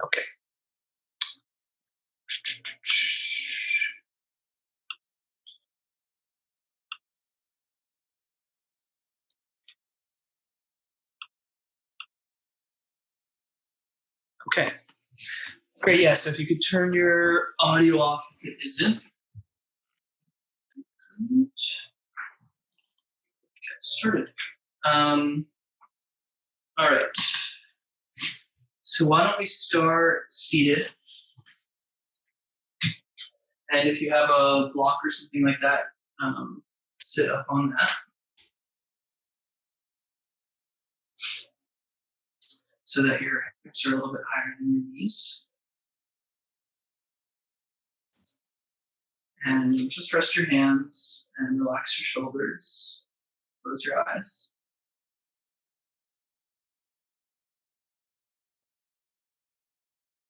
Okay. Okay. Great. Yeah. So if you could turn your audio off if it isn't. Get started. All right. So why don't we start seated? And if you have a block or something like that, sit up on that. So that your hips are a little bit higher than your knees. And just rest your hands and relax your shoulders. Close your eyes.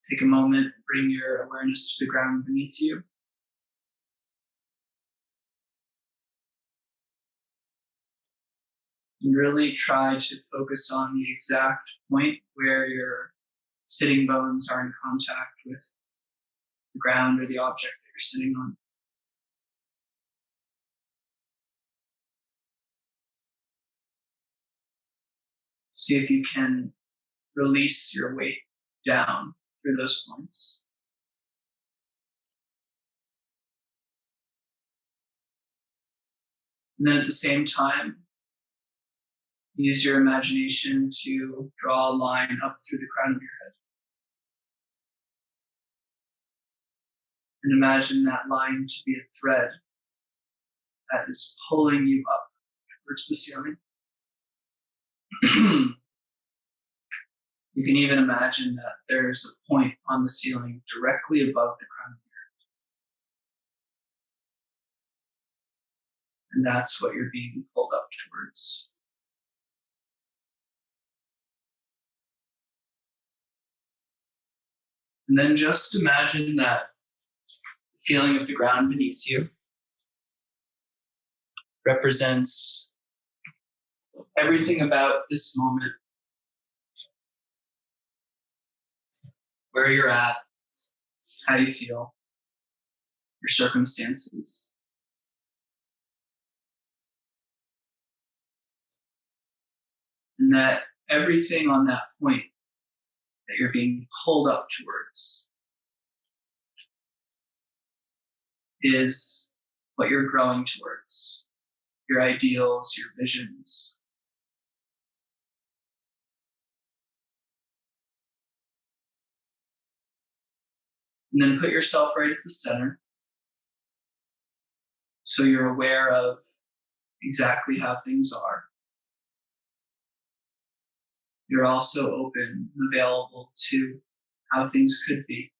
Take a moment, bring your awareness to the ground beneath you. And really try to focus on the exact point where your sitting bones are in contact with the ground or the object that you're sitting on. See if you can release your weight down through those points. And then at the same time, use your imagination to draw a line up through the crown of your head. And imagine that line to be a thread that is pulling you up towards the ceiling. You can even imagine that there's a point on the ceiling directly above the crown of your head. And that's what you're being pulled up towards. And then just imagine that feeling of the ground beneath you represents everything about this moment, where you're at, how you feel, your circumstances. And that everything on that point that you're being pulled up towards is what you're growing towards, your ideals, your visions. And then put yourself right at the center, so you're aware of exactly how things are. You're also open and available to how things could be.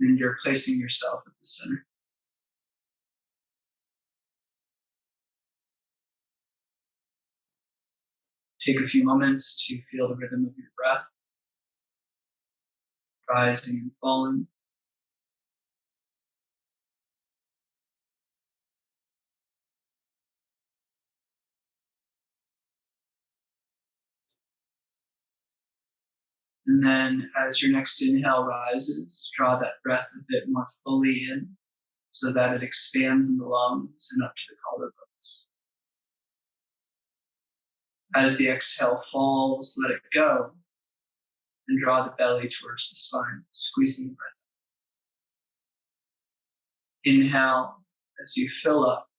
And you're placing yourself at the center. Take a few moments to feel the rhythm of your breath, rising and falling. And then as your next inhale rises, draw that breath a bit more fully in so that it expands in the lungs and up to the collarbones. As the exhale falls, let it go and draw the belly towards the spine, squeezing the breath. Inhale as you fill up,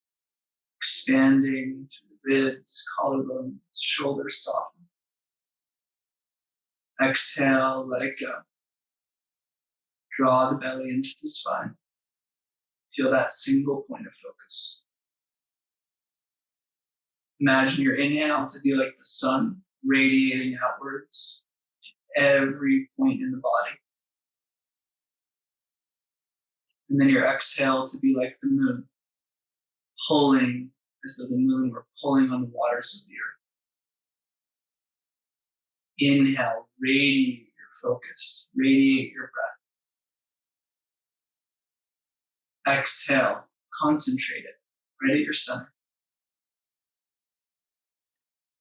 expanding through the ribs, collarbones, shoulders soften. Exhale, let it go. Draw the belly into the spine. Feel that single point of focus. Imagine your inhale to be like the sun, radiating outwards to every point in the body. And then your exhale to be like the moon, pulling as though the moon were pulling on the waters of the earth. Inhale, radiate your focus, radiate your breath. Exhale, concentrate it right at your center.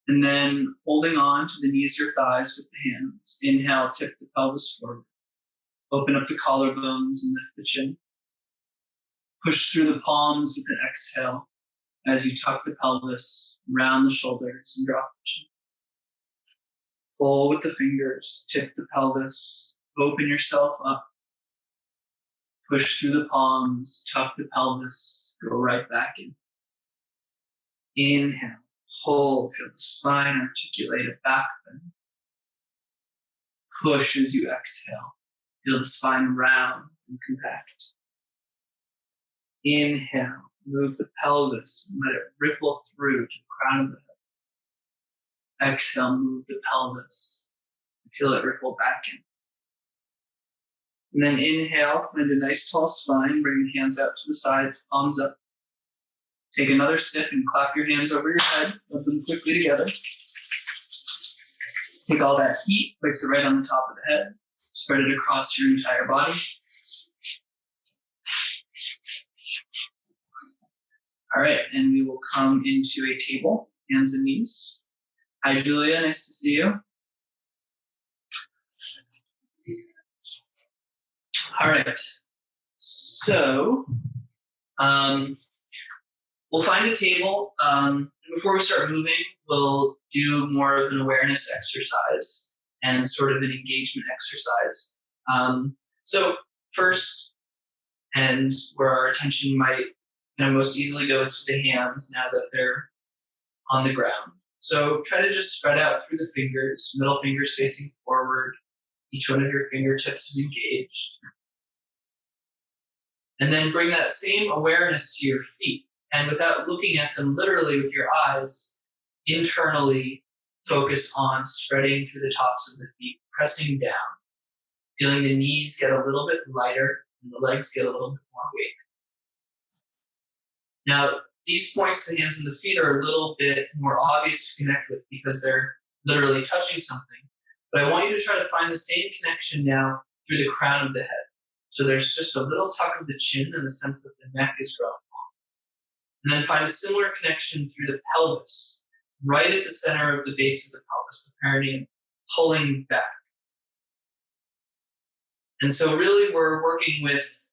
And then holding on to the knees or thighs with the hands, inhale, tip the pelvis forward. Open up the collarbones and lift the chin. Push through the palms with an exhale as you tuck the pelvis, round the shoulders, and drop the chin. Pull with the fingers, tip the pelvis, open yourself up. Push through the palms, tuck the pelvis, go right back in. Inhale, hold, feel the spine articulate a back bend. Push as you exhale, feel the spine round and compact. Inhale, move the pelvis and let it ripple through to the crown of the head. Exhale, move the pelvis and feel it ripple back in. And then inhale, find a nice tall spine, bring the hands out to the sides, palms up. Take another sip and clap your hands over your head, rub them quickly together. Take all that heat, place it right on the top of the head, spread it across your entire body. All right, and we will come into a table, hands and knees. Hi, Julia, nice to see you. All right, so we'll find a table. Before we start moving, we'll do more of an awareness exercise and sort of an engagement exercise. So first, and where our attention might most easily go is to the hands now that they're on the ground. So try to just spread out through the fingers, middle fingers facing forward. Each one of your fingertips is engaged. And then bring that same awareness to your feet. And without looking at them literally with your eyes, internally focus on spreading through the tops of the feet, pressing down, feeling the knees get a little bit lighter and the legs get a little bit more weight. Now, these points, the hands and the feet, are a little bit more obvious to connect with because they're literally touching something. But I want you to try to find the same connection now through the crown of the head. So there's just a little tuck of the chin in the sense that the neck is growing long. And then find a similar connection through the pelvis, right at the center of the base of the pelvis, the perineum, pulling back. And so really we're working with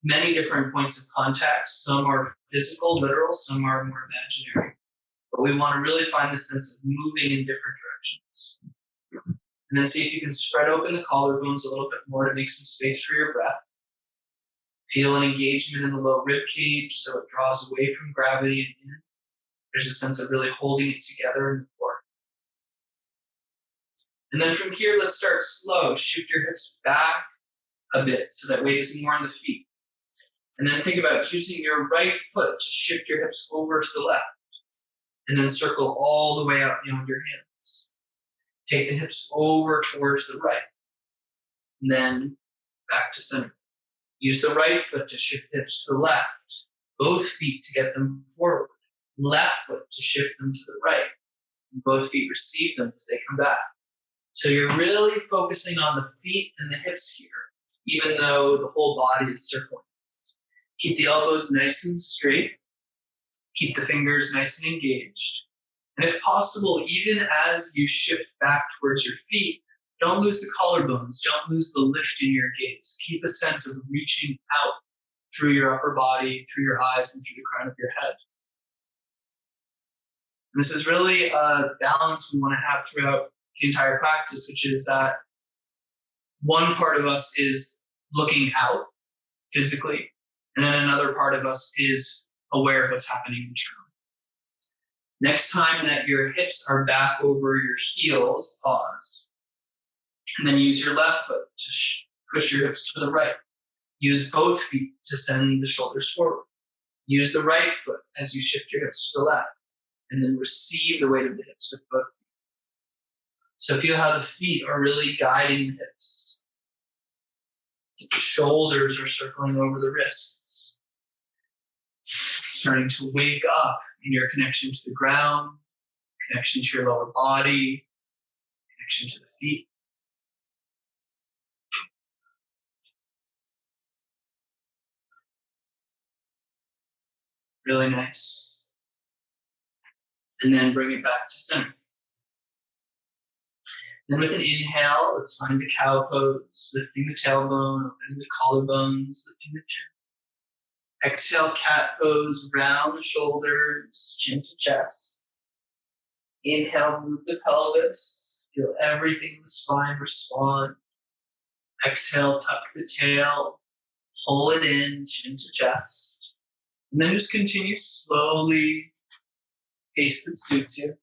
many different points of contact. Some are physical, literal, some are more imaginary. But we want to really find the sense of moving in different directions. And then see if you can spread open the collarbones a little bit more to make some space for your breath. Feel an engagement in the low rib cage so it draws away from gravity and in. There's a sense of really holding it together in the core. And then from here, let's start slow. Shift your hips back a bit so that weight is more on the feet. And then think about using your right foot to shift your hips over to the left. And then circle all the way out beyond your hands. Take the hips over towards the right. And then back to center. Use the right foot to shift hips to the left. Both feet to get them forward. Left foot to shift them to the right. And both feet receive them as they come back. So you're really focusing on the feet and the hips here, even though the whole body is circling. Keep the elbows nice and straight. Keep the fingers nice and engaged. And if possible, even as you shift back towards your feet, don't lose the collarbones. Don't lose the lift in your gaze. Keep a sense of reaching out through your upper body, through your eyes, and through the crown of your head. And this is really a balance we want to have throughout the entire practice, which is that one part of us is looking out physically, and then another part of us is aware of what's happening internally. Next time that your hips are back over your heels, pause. And then use your left foot to push your hips to the right. Use both feet to send the shoulders forward. Use the right foot as you shift your hips to the left. And then receive the weight of the hips with both feet. So feel how the feet are really guiding the hips. The shoulders are circling over the wrists. Starting to wake up in your connection to the ground, connection to your lower body, connection to the feet. Really nice. And then bring it back to center. Then with an inhale, let's find the cow pose, lifting the tailbone, opening the collarbones, lifting the chin. Exhale, cat pose, round the shoulders, chin to chest. Inhale, move the pelvis, feel everything in the spine respond. Exhale, tuck the tail, pull it in, chin to chest. And then just continue slowly, pace that suits you.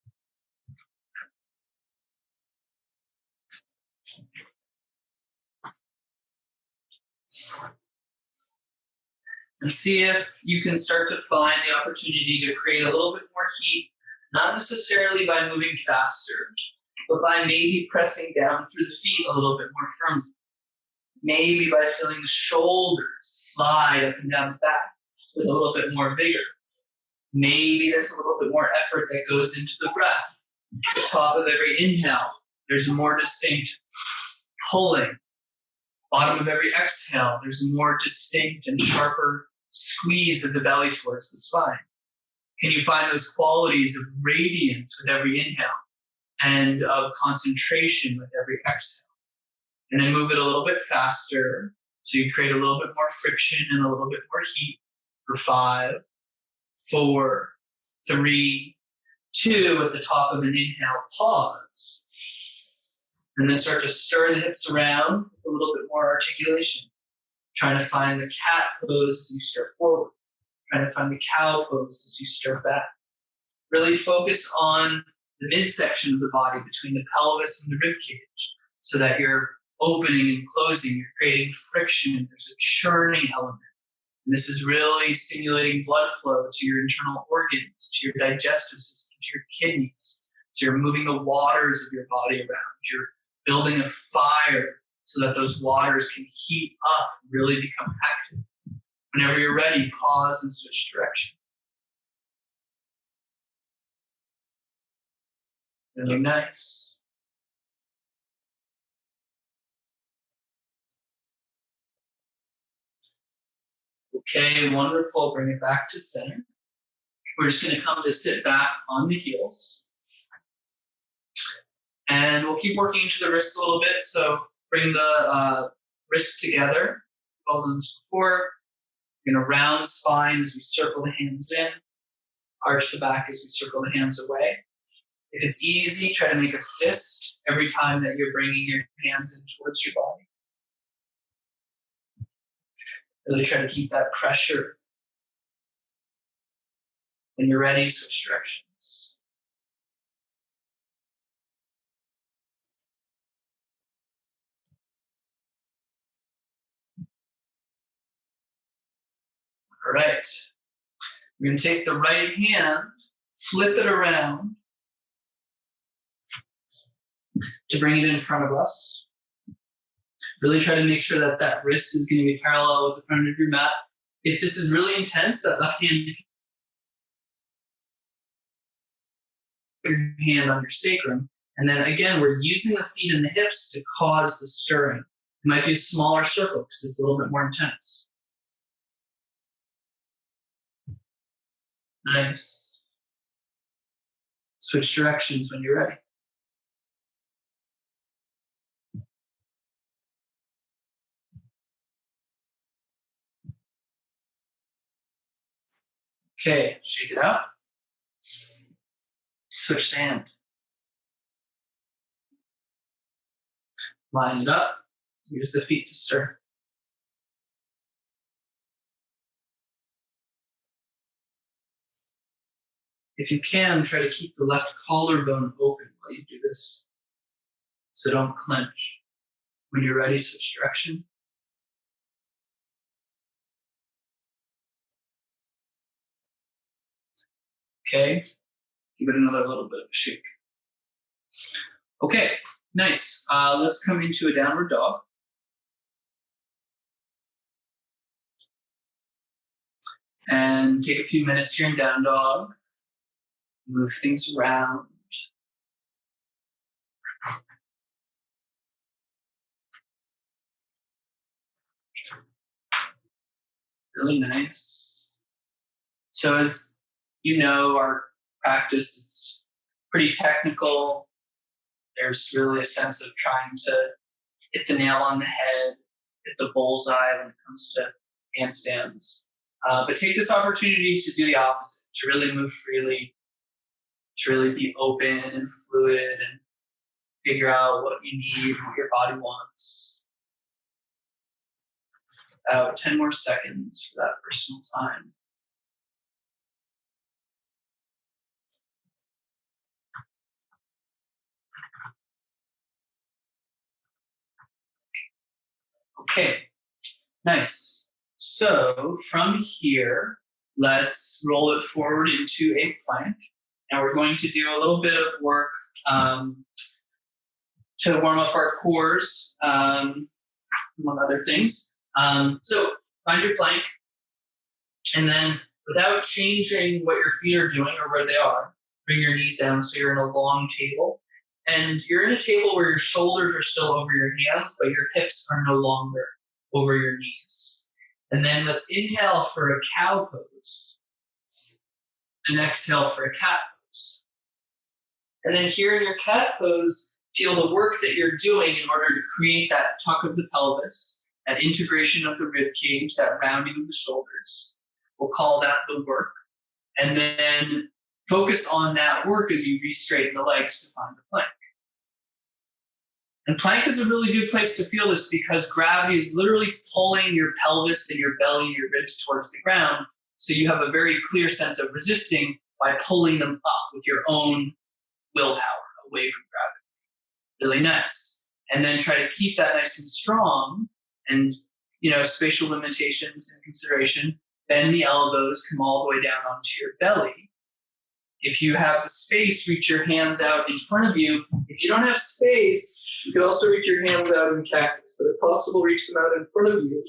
And see if you can start to find the opportunity to create a little bit more heat, not necessarily by moving faster, but by maybe pressing down through the feet a little bit more firmly. Maybe by feeling the shoulders slide up and down the back with a little bit more vigor. Maybe there's a little bit more effort that goes into the breath. At the top of every inhale, there's a more distinct pulling. Bottom of every exhale, there's a more distinct and sharper squeeze of the belly towards the spine. Can you find those qualities of radiance with every inhale and of concentration with every exhale? And then move it a little bit faster so you create a little bit more friction and a little bit more heat for 5, 4, 3, 2. At the top of an inhale, pause. And then start to stir the hips around with a little bit more articulation. Trying to find the cat pose as you stir forward. Trying to find the cow pose as you stir back. Really focus on the midsection of the body between the pelvis and the rib cage so that you're opening and closing, you're creating friction, there's a churning element. And this is really stimulating blood flow to your internal organs, to your digestive system, to your kidneys. So you're moving the waters of your body around. You're building a fire so that those waters can heat up and really become active. Whenever you're ready, pause and switch direction. Really nice. Okay, wonderful. Bring it back to center. We're just going to come to sit back on the heels. And we'll keep working into the wrists a little bit. So bring the wrists together. Well done this before. We're going to round the spine as we circle the hands in. Arch the back as we circle the hands away. If it's easy, try to make a fist every time that you're bringing your hands in towards your body. Really try to keep that pressure. When you're ready, switch directions. All right. We're going to take the right hand, flip it around to bring it in front of us. Really try to make sure that that wrist is going to be parallel with the front of your mat. If this is really intense, that left hand, your hand on your sacrum. And then again, we're using the feet and the hips to cause the stirring. It might be a smaller circle because it's a little bit more intense. Nice. Switch directions when you're ready. Okay, shake it out. Switch the hand. Line it up. Use the feet to stir. If you can, try to keep the left collarbone open while you do this. So don't clench. When you're ready, switch direction. Okay, give it another little bit of a shake. Okay, nice. Let's come into a downward dog. And take a few minutes here in down dog. Move things around. Really nice. So as you know, our practice, it's pretty technical. There's really a sense of trying to hit the nail on the head, hit the bullseye when it comes to handstands. But take this opportunity to do the opposite, to really move freely, to really be open and fluid and figure out what you need, what your body wants. About 10 more seconds for that personal time. Okay, nice. So from here, let's roll it forward into a plank. And we're going to do a little bit of work to warm up our cores, among other things. So find your plank, and then without changing what your feet are doing or where they are, bring your knees down so you're in a long table. And you're in a table where your shoulders are still over your hands, but your hips are no longer over your knees. And then let's inhale for a cow pose, and exhale for a cat pose. And then here in your cat pose, feel the work that you're doing in order to create that tuck of the pelvis, that integration of the rib cage, that rounding of the shoulders. We'll call that the work. And then focus on that work as you re-straighten the legs to find the plank. And plank is a really good place to feel this because gravity is literally pulling your pelvis and your belly and your ribs towards the ground. So you have a very clear sense of resisting by pulling them up with your own willpower away from gravity. Really nice. And then try to keep that nice and strong. And, spatial limitations and consideration. Bend the elbows, come all the way down onto your belly. If you have the space, reach your hands out in front of you. If you don't have space, you can also reach your hands out in cactus, but if possible, reach them out in front of you.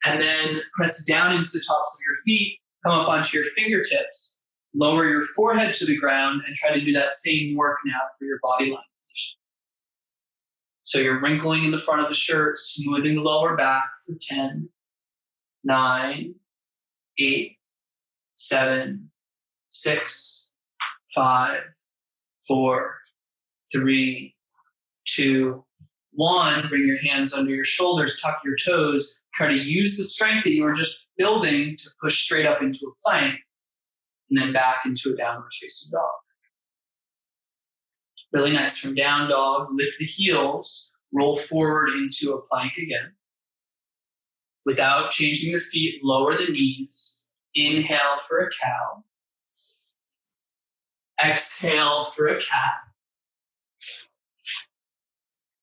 And then press down into the tops of your feet, come up onto your fingertips, lower your forehead to the ground, and try to do that same work now for your body line position. So you're wrinkling in the front of the shirt, smoothing the lower back for 10, 9, 8, 7, 6, 5, 4, 3, 2, 1. Bring your hands under your shoulders, tuck your toes. Try to use the strength that you were just building to push straight up into a plank and then back into a downward facing dog. Really nice. From down dog, lift the heels, roll forward into a plank again. Without changing the feet, lower the knees. Inhale for a cow. Exhale for a cat.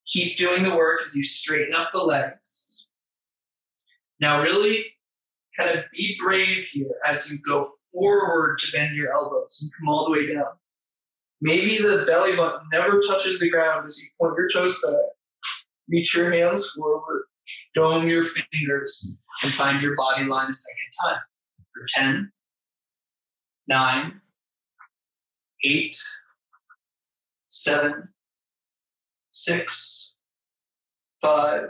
Keep doing the work as you straighten up the legs. Now really kind of be brave here as you go forward to bend your elbows and come all the way down. Maybe the belly button never touches the ground as you point your toes back. Reach your hands forward, dome your fingers, and find your body line a second time. For 10, 9, 8, 7, 6, 5,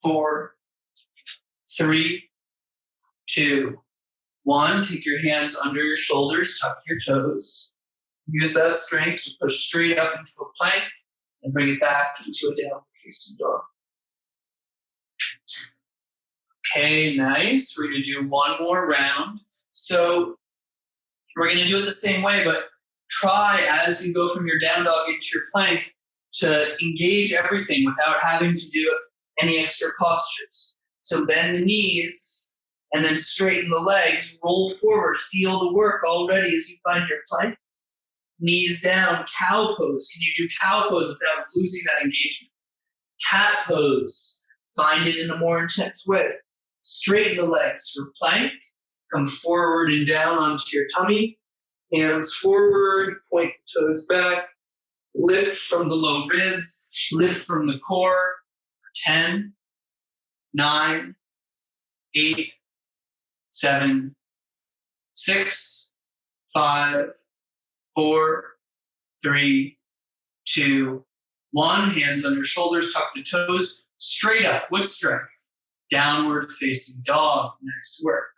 4, 3, 2, 1. Take your hands under your shoulders, tuck your toes. Use that strength to push straight up into a plank and bring it back into a downward facing dog. Okay, nice. We're going to do one more round. So we're going to do it the same way, but try as you go from your down dog into your plank to engage everything without having to do any extra postures. So bend the knees and then straighten the legs, roll forward, feel the work already as you find your plank. Knees down, cow pose. Can you do cow pose without losing that engagement? Cat pose. Find it in a more intense way. Straighten the legs for plank. Come forward and down onto your tummy. Hands forward, point the toes back. Lift from the low ribs. Lift from the core. 10, 9, 8, 7, 6, 5, 4, 3, 2, 1. Hands under shoulders, tuck the toes, straight up with strength. Downward facing dog. Nice work.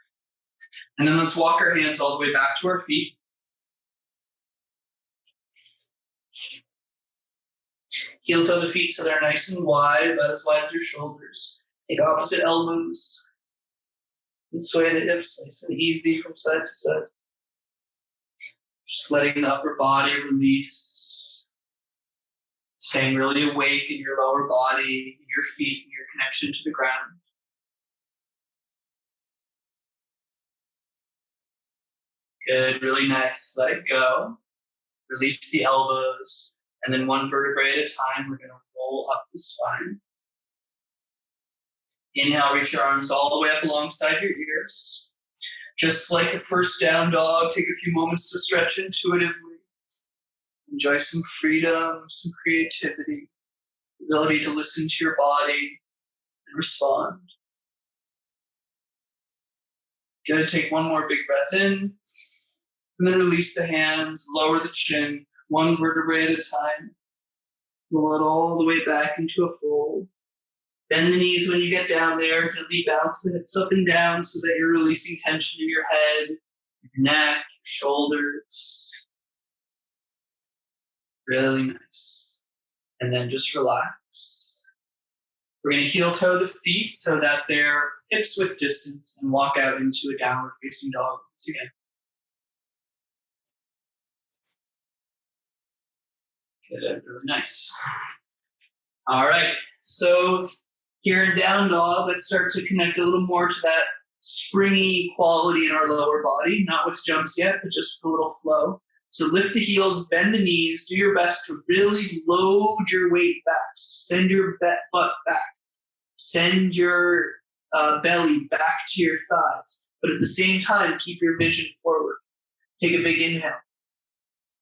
And then let's walk our hands all the way back to our feet. Heel toe the feet so they're nice and wide, about as wide as your shoulders. Take opposite elbows. And sway the hips nice and easy from side to side. Just letting the upper body release. Staying really awake in your lower body, in your feet, and your connection to the ground. Good, really nice. Let it go. Release the elbows. And then one vertebrae at a time, we're going to roll up the spine. Inhale, reach your arms all the way up alongside your ears. Just like the first down dog, take a few moments to stretch intuitively. Enjoy some freedom, some creativity, the ability to listen to your body and respond. Good, take one more big breath in, and then release the hands, lower the chin, one vertebrae at a time. Roll it all the way back into a fold. Bend the knees when you get down there. Gently bounce the hips up and down so that you're releasing tension in your head, your neck, your shoulders. Really nice. And then just relax. We're going to heel toe the feet so that they're hips width distance and walk out into a downward facing dog once again. Good, really nice. All right, so here in down dog, let's start to connect a little more to that springy quality in our lower body, not with jumps yet, but just a little flow. So lift the heels, bend the knees, do your best to really load your weight back. So send your butt back. Send your belly back to your thighs. But at the same time, keep your vision forward. Take a big inhale.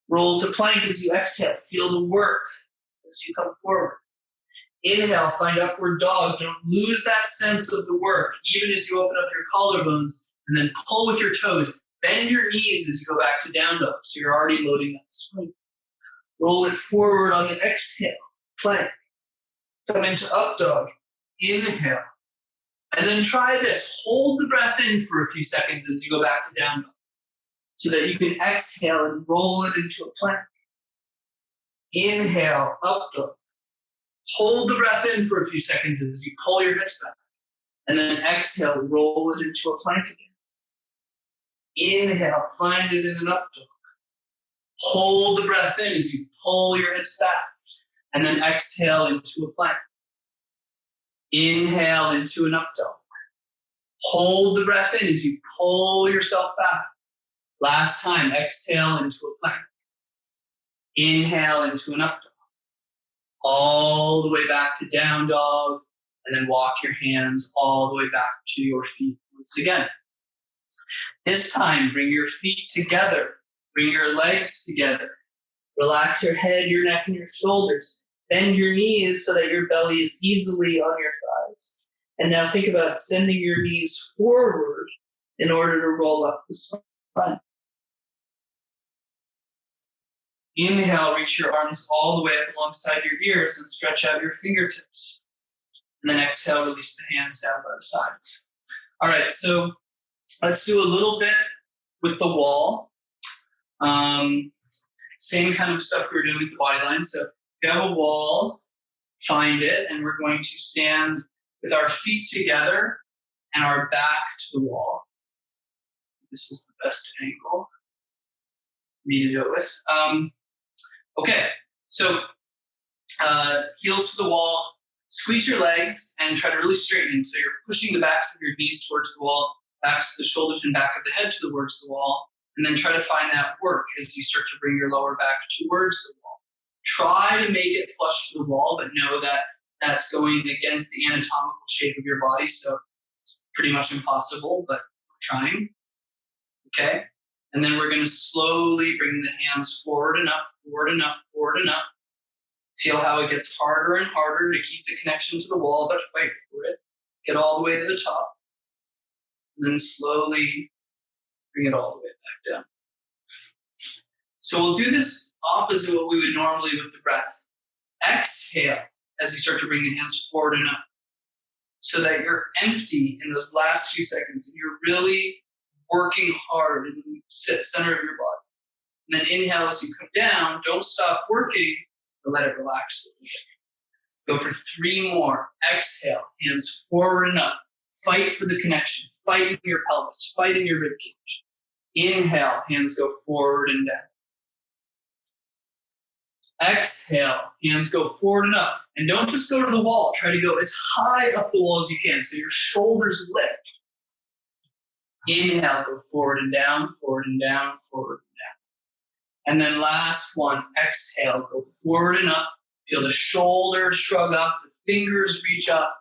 Roll to plank as you exhale. Feel the work as you come forward. Inhale, find upward dog. Don't lose that sense of the work, even as you open up your collarbones, and then pull with your toes. Bend your knees as you go back to down dog, so you're already loading that spring. Roll it forward on the exhale, plank. Come into up dog, inhale. And then try this. Hold the breath in for a few seconds as you go back to down dog, so that you can exhale and roll it into a plank. Inhale, up dog. Hold the breath in for a few seconds as you pull your hips back. And then exhale, roll it into a plank again. Inhale, find it in an up dog. Hold the breath in as you pull your hips back. And then exhale into a plank. Inhale into an up dog. Hold the breath in as you pull yourself back. Last time, exhale into a plank. Inhale into an up dog. All the way back to down dog, and then walk your hands all the way back to your feet once again. This time, bring your feet together. Bring your legs together. Relax your head, your neck, and your shoulders. Bend your knees so that your belly is easily on your thighs. And now think about sending your knees forward in order to roll up the spine. Inhale, reach your arms all the way up alongside your ears and stretch out your fingertips. And then exhale, release the hands down by the sides. All right, so let's do a little bit with the wall. Same kind of stuff we were doing with the body line. So if you have a wall, find it, and we're going to stand with our feet together and our back to the wall. This is the best angle for me to do it with. Okay, so heels to the wall, squeeze your legs and try to really straighten them. So you're pushing the backs of your knees towards the wall, backs of the shoulders and back of the head towards the wall, and then try to find that work as you start to bring your lower back towards the wall. Try to make it flush to the wall, but know that that's going against the anatomical shape of your body, so it's pretty much impossible, but we're trying. Okay? And then we're going to slowly bring the hands forward and up, forward and up, forward and up. Feel how it gets harder and harder to keep the connection to the wall, but fight for it. Get all the way to the top. And then slowly bring it all the way back down. So we'll do this opposite what we would normally with the breath. Exhale as you start to bring the hands forward and up, so that you're empty in those last few seconds. And you're really working hard in the center of your body. And then inhale as you come down. Don't stop working, but let it relax a little bit. Go for 3 more. Exhale, hands forward and up. Fight for the connection. Fight in your pelvis. Fight in your ribcage. Inhale, hands go forward and down. Exhale, hands go forward and up. And don't just go to the wall. Try to go as high up the wall as you can so your shoulders lift. Inhale, go forward and down, forward and down, forward and down. And then last one, exhale, go forward and up. Feel the shoulders shrug up, the fingers reach up.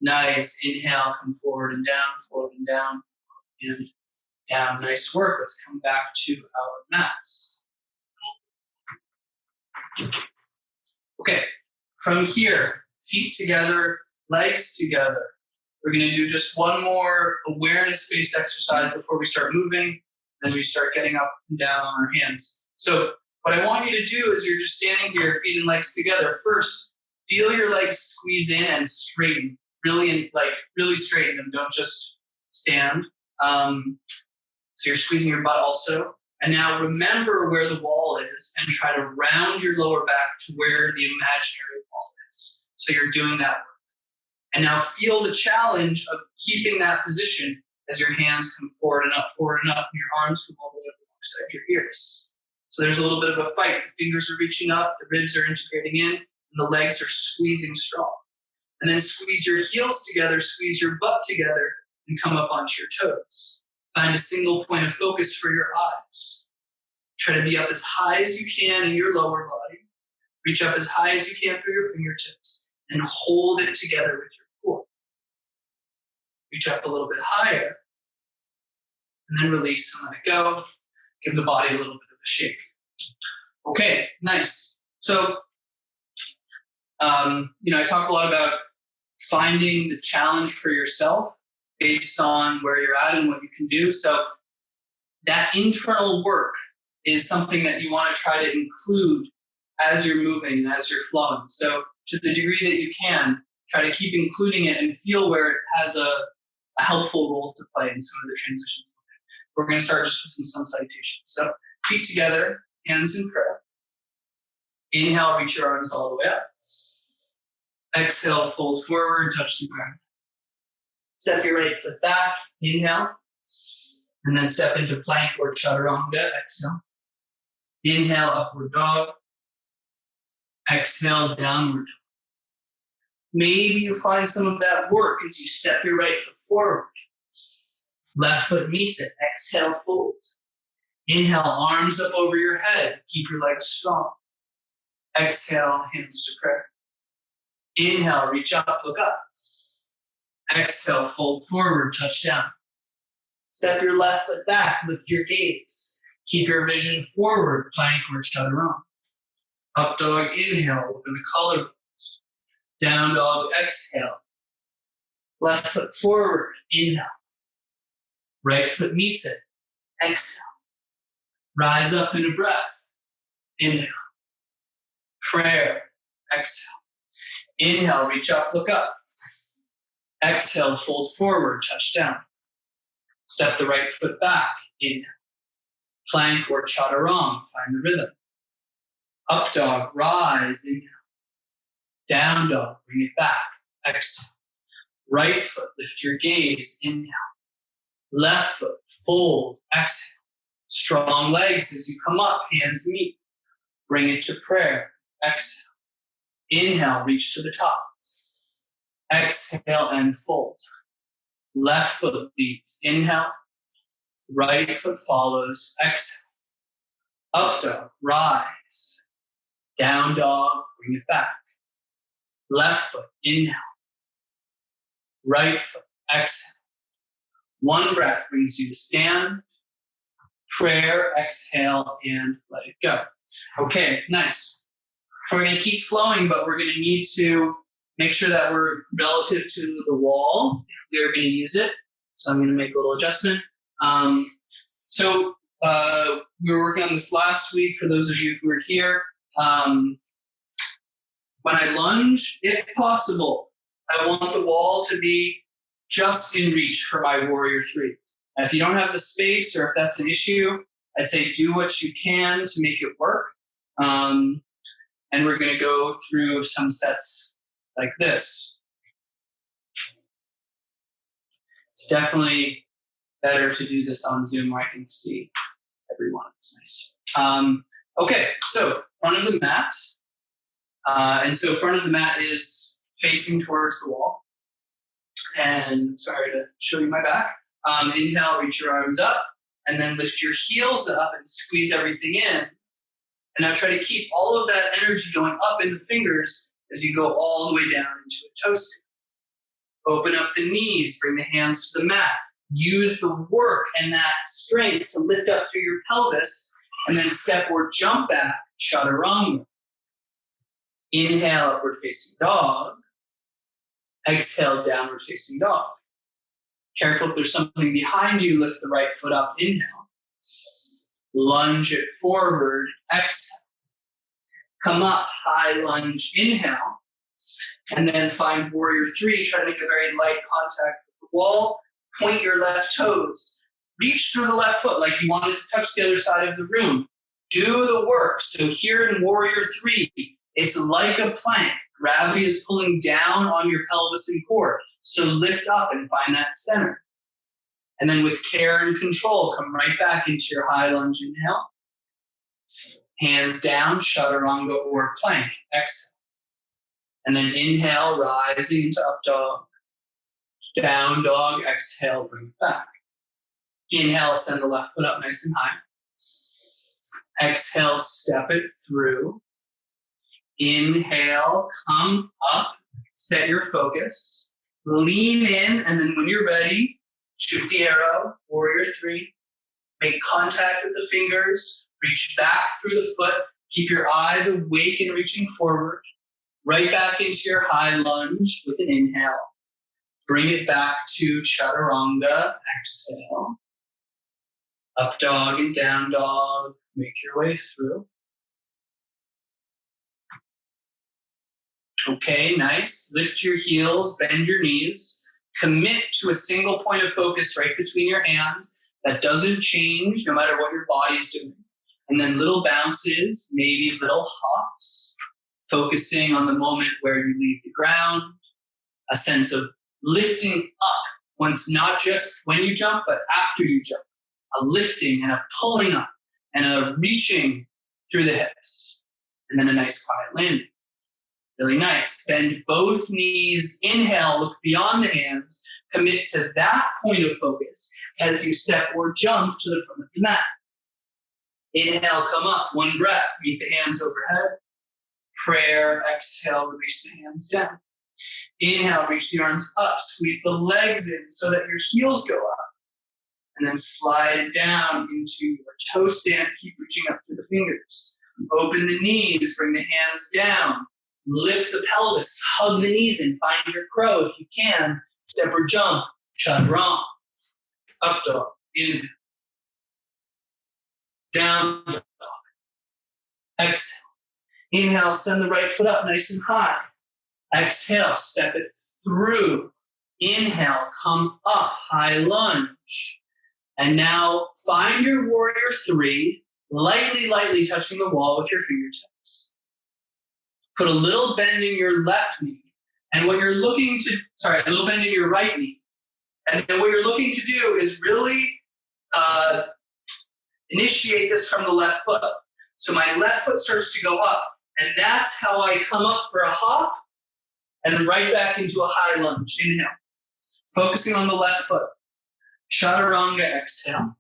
Nice. Inhale, come forward and down, forward and down, and down. Nice work. Let's come back to our mats. Okay, from here, feet together, legs together. We're going to do just one more awareness-based exercise before we start moving. Then we start getting up and down on our hands. So what I want you to do is you're just standing here, feet and legs together. First, feel your legs squeeze in and straighten. Really straighten them. Don't just stand. So you're squeezing your butt also. And now remember where the wall is and try to round your lower back to where the imaginary wall is. So you're doing that work. And now feel the challenge of keeping that position as your hands come forward and up, and your arms come all the way up alongside your ears. So there's a little bit of a fight. The fingers are reaching up, the ribs are integrating in, and the legs are squeezing strong. And then squeeze your heels together, squeeze your butt together, and come up onto your toes. Find a single point of focus for your eyes. Try to be up as high as you can in your lower body. Reach up as high as you can through your fingertips and hold it together with your core. Reach up a little bit higher and then release and let it go. Give the body a little bit of a shake. Okay, nice. So, I talk a lot about finding the challenge for yourself based on where you're at and what you can do. So that internal work is something that you want to try to include as you're moving and as you're flowing. So to the degree that you can, try to keep including it and feel where it has a helpful role to play in some of the transitions. We're going to start just with some sun salutations. So feet together, hands in prayer. Inhale, reach your arms all the way up. Exhale, fold forward, touch the ground. Step your right foot back, inhale, and then step into plank or chaturanga, exhale. Inhale, upward dog. Exhale, downward dog. Maybe you find some of that work as you step your right foot forward. Left foot meets it, exhale, fold. Inhale, arms up over your head, keep your legs strong. Exhale, hands to prayer. Inhale, reach up, look up. Exhale, fold forward, touch down. Step your left foot back, lift your gaze. Keep your vision forward, plank or chaturanga. Up dog, inhale, open the collarbones. Down dog, exhale. Left foot forward, inhale. Right foot meets it, exhale. Rise up in a breath, inhale. Prayer, exhale. Inhale, reach up, look up. Exhale, fold forward, touch down. Step the right foot back, inhale. Plank or chaturanga, find the rhythm. Up dog, rise, inhale. Down dog, bring it back, exhale. Right foot, lift your gaze, inhale. Left foot, fold, exhale. Strong legs as you come up, hands meet. Bring it to prayer, exhale. Inhale, reach to the top. Exhale and fold. Left foot leads, inhale. Right foot follows, exhale. Up dog, rise. Down dog, bring it back. Left foot, inhale. Right foot, exhale. One breath brings you to stand. Prayer, exhale, and let it go. Okay, nice. We're going to keep flowing, but we're going to need to make sure that we're relative to the wall if we are going to use it. So I'm going to make a little adjustment. We were working on this last week for those of you who were here. When I lunge, if possible, I want the wall to be just in reach for my warrior 3. Now, if you don't have the space or if that's an issue, I'd say do what you can to make it work. And we're going to go through some sets like this. It's definitely better to do this on Zoom where I can see everyone. It's nice. Okay, so front of the mat. And so front of the mat is facing towards the wall. And sorry to show you my back. Inhale, reach your arms up, and then lift your heels up and squeeze everything in. And now try to keep all of that energy going up in the fingers as you go all the way down into a toe stand. Open up the knees, bring the hands to the mat. Use the work and that strength to lift up through your pelvis, and then step or jump back, chaturanga. Inhale, upward facing dog. Exhale, downward facing dog. Careful if there's something behind you, lift the right foot up, inhale. Lunge it forward, exhale. Come up, high lunge, inhale. And then find warrior three, try to make a very light contact with the wall. Point your left toes. Reach through the left foot like you wanted to touch the other side of the room. Do the work. So here in warrior three, it's like a plank. Gravity is pulling down on your pelvis and core. So lift up and find that center. And then with care and control, come right back into your high lunge inhale. Hands down, chaturanga or plank. Exhale. And then inhale, rising into up dog. Down dog, exhale, bring it back. Inhale, send the left foot up nice and high. Exhale, step it through. Inhale, come up, set your focus. Lean in, and then when you're ready, shoot the arrow, warrior three. Make contact with the fingers, reach back through the foot. Keep your eyes awake and reaching forward. Right back into your high lunge with an inhale. Bring it back to chaturanga, exhale. Up dog and down dog, make your way through. Okay, nice. Lift your heels, bend your knees. Commit to a single point of focus right between your hands. That doesn't change no matter what your body's doing. And then little bounces, maybe little hops, focusing on the moment where you leave the ground. A sense of lifting up once, not just when you jump, but after you jump. A lifting and a pulling up and a reaching through the hips. And then a nice quiet landing. Really nice. Bend both knees. Inhale, look beyond the hands. Commit to that point of focus as you step or jump to the front of the mat. Inhale, come up. One breath. Meet the hands overhead. Prayer. Exhale, release the hands down. Inhale, reach the arms up. Squeeze the legs in so that your heels go up. And then slide it down into your toe stand. Keep reaching up through the fingers. Open the knees. Bring the hands down. Lift the pelvis, hug the knees in, find your crow if you can. Step or jump, chaturanga. Up dog, in. Down dog. Exhale. Inhale, send the right foot up nice and high. Exhale, step it through. Inhale, come up, high lunge. And now find your warrior three, lightly touching the wall with your fingertips. Put a little bend in your left knee. And what you're looking to, a little bend in your right knee. And then what you're looking to do is really initiate this from the left foot. So my left foot starts to go up. And that's how I come up for a hop and then right back into a high lunge. Inhale. Focusing on the left foot. Chaturanga, exhale.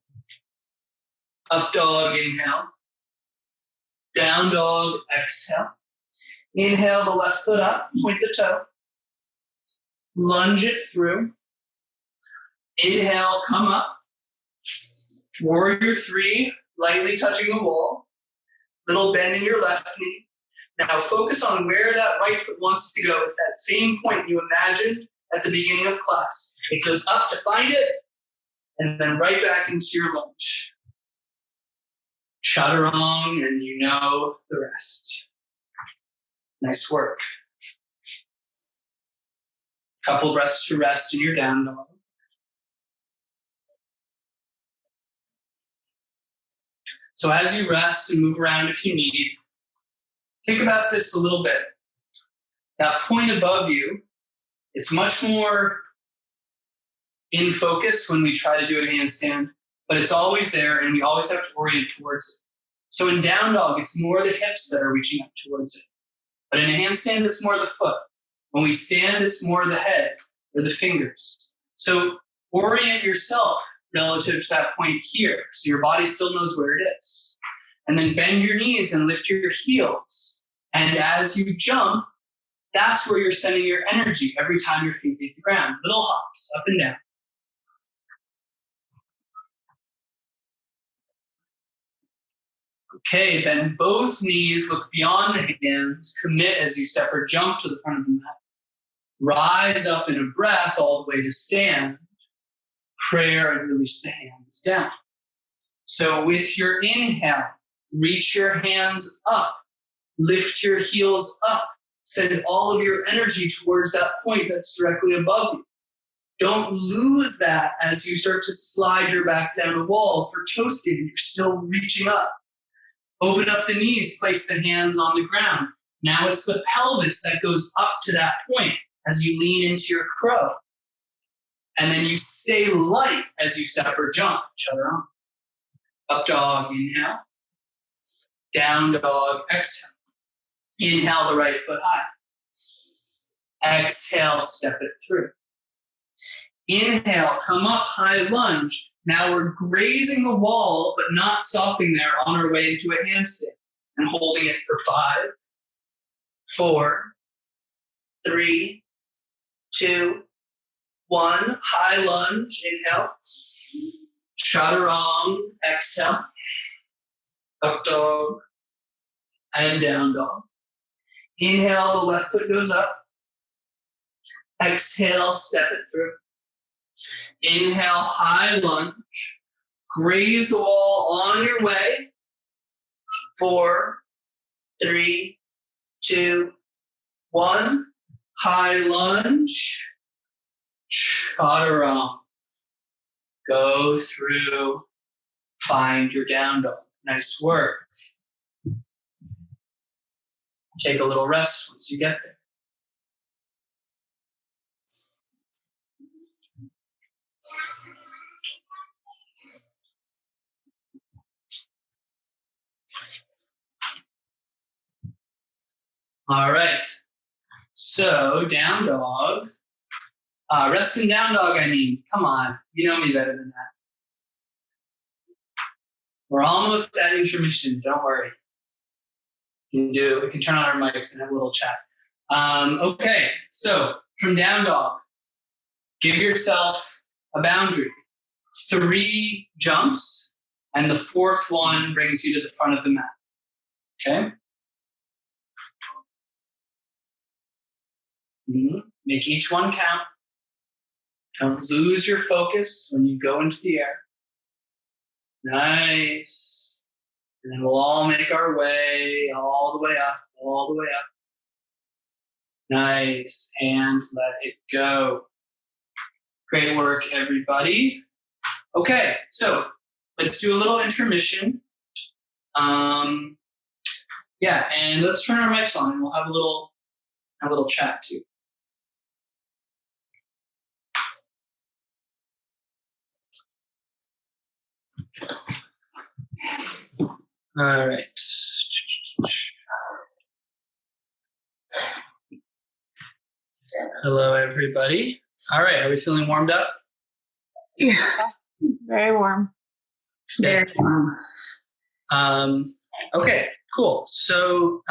Up dog, inhale. Down dog, exhale. Inhale the left foot up, point the toe. Lunge it through. Inhale, come up. Warrior three, lightly touching the wall. Little bend in your left knee. Now focus on where that right foot wants to go. It's that same point you imagined at the beginning of class. It goes up to find it, and then right back into your lunge. Chaturanga, and you know the rest. Nice work. Couple breaths to rest in your down dog. So as you rest and move around if you need, think about this a little bit. That point above you, it's much more in focus when we try to do a handstand, but it's always there and we always have to orient towards it. So in down dog, it's more the hips that are reaching up towards it. But in a handstand, it's more the foot. When we stand, it's more the head or the fingers. So orient yourself relative to that point here, so your body still knows where it is. And then bend your knees and lift your heels. And as you jump, that's where you're sending your energy every time your feet hit the ground. Little hops up and down. Okay, bend both knees, look beyond the hands, commit as you step or jump to the front of the mat. Rise up in a breath all the way to stand. Prayer and release the hands down. So with your inhale, reach your hands up, lift your heels up, send all of your energy towards that point that's directly above you. Don't lose that as you start to slide your back down the wall. For toe stand, you're still reaching up. Open up the knees, place the hands on the ground. Now it's the pelvis that goes up to that point as you lean into your crow. And then you stay light as you step or jump. Chaturanga. Up dog, inhale. Down dog, exhale. Inhale the right foot high. Exhale, step it through. Inhale, come up, high lunge. Now we're grazing the wall, but not stopping there on our way into a handstand. And holding it for 5, 4, 3, 2, 1. High lunge, inhale. Chaturanga, exhale. Up dog and down dog. Inhale, the left foot goes up. Exhale, step it through. Inhale, high lunge. Graze the wall on your way. 4, 3, 2, 1. High lunge. Chaturanga. Go through. Find your down dog. Nice work. Take a little rest once you get there. All right. So, down dog. Rest in down dog, I mean. Come on. You know me better than that. We're almost at intermission. Don't worry. We can turn on our mics and have a little chat. Okay. So, from down dog, give yourself a boundary. 3 jumps, and the 4th one brings you to the front of the mat. Okay? Make each one count. Don't lose your focus when you go into the air. Nice. And then we'll all make our way all the way up, all the way up. Nice. And let it go. Great work, everybody. Okay, so let's do a little intermission. And let's turn our mics on and we'll have a little chat too. All right. Hello, everybody. All right, are we feeling warmed up? Yeah, very warm. Very warm. Okay, cool. So,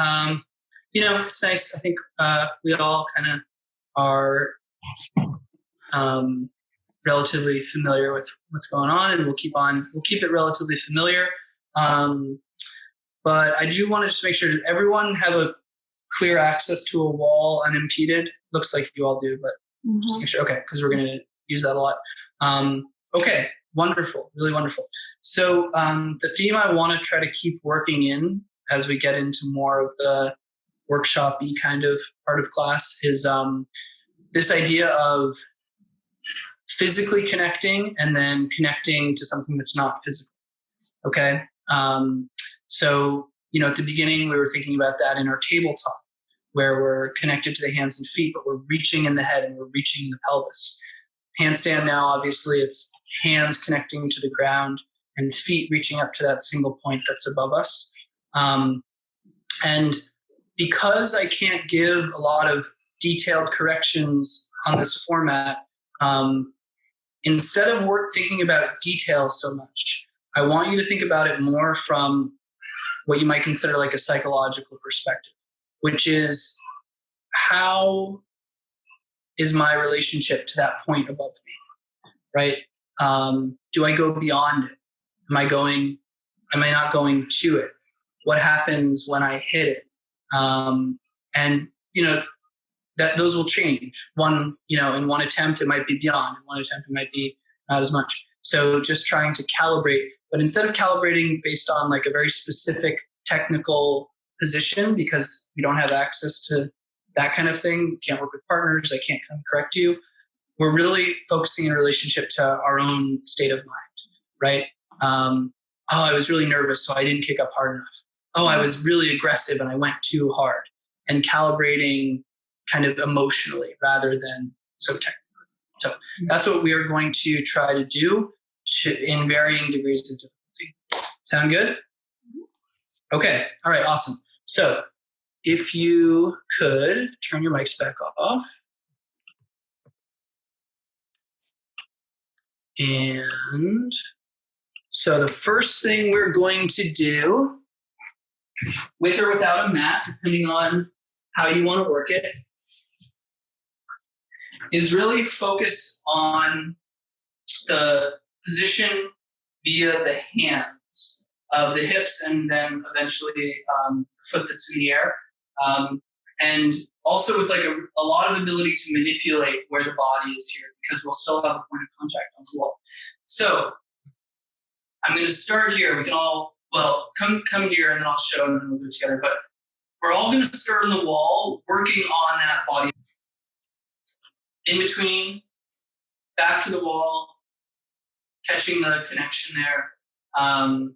it's nice. I think we all kind of are relatively familiar with what's going on, and we'll keep it relatively familiar. But I do want to just make sure that everyone have a clear access to a wall unimpeded. Looks like you all do, but just make sure. Okay, because we're going to use that a lot. Okay, wonderful, really wonderful. So the theme I want to try to keep working in as we get into more of the workshop-y kind of part of class is this idea of physically connecting and then connecting to something that's not physical. Okay. So, at the beginning, we were thinking about that in our tabletop, where we're connected to the hands and feet, but we're reaching in the head and we're reaching in the pelvis. Handstand now, obviously, it's hands connecting to the ground and feet reaching up to that single point that's above us. And because I can't give a lot of detailed corrections on this format, instead of thinking about detail so much, I want you to think about it more from what you might consider like a psychological perspective, which is, how is my relationship to that point above me, right? Do I go beyond it? Am I not going to it? What happens when I hit it? And that those will change. In one attempt, it might be beyond. In one attempt, it might be not as much. So just trying to calibrate, but instead of calibrating based on like a very specific technical position, because we don't have access to that kind of thing, we can't work with partners, I can't come correct you. We're really focusing in relationship to our own state of mind, right? I was really nervous, so I didn't kick up hard enough. I was really aggressive and I went too hard. And calibrating kind of emotionally rather than so technically. So that's what we are going to try to do in varying degrees of difficulty. Sound good? Okay. All right. Awesome. So if you could turn your mics back off. And so the first thing we're going to do, with or without a mat, depending on how you want to work it, is really focus on the position via the hands of the hips and then eventually the foot that's in the air. And also with like a lot of ability to manipulate where the body is here, because we'll still have a point of contact on the wall. So I'm going to start here. We can all, come here and then I'll show and then we'll do it together. But we're all going to start on the wall, working on that body. In between, back to the wall, catching the connection there. And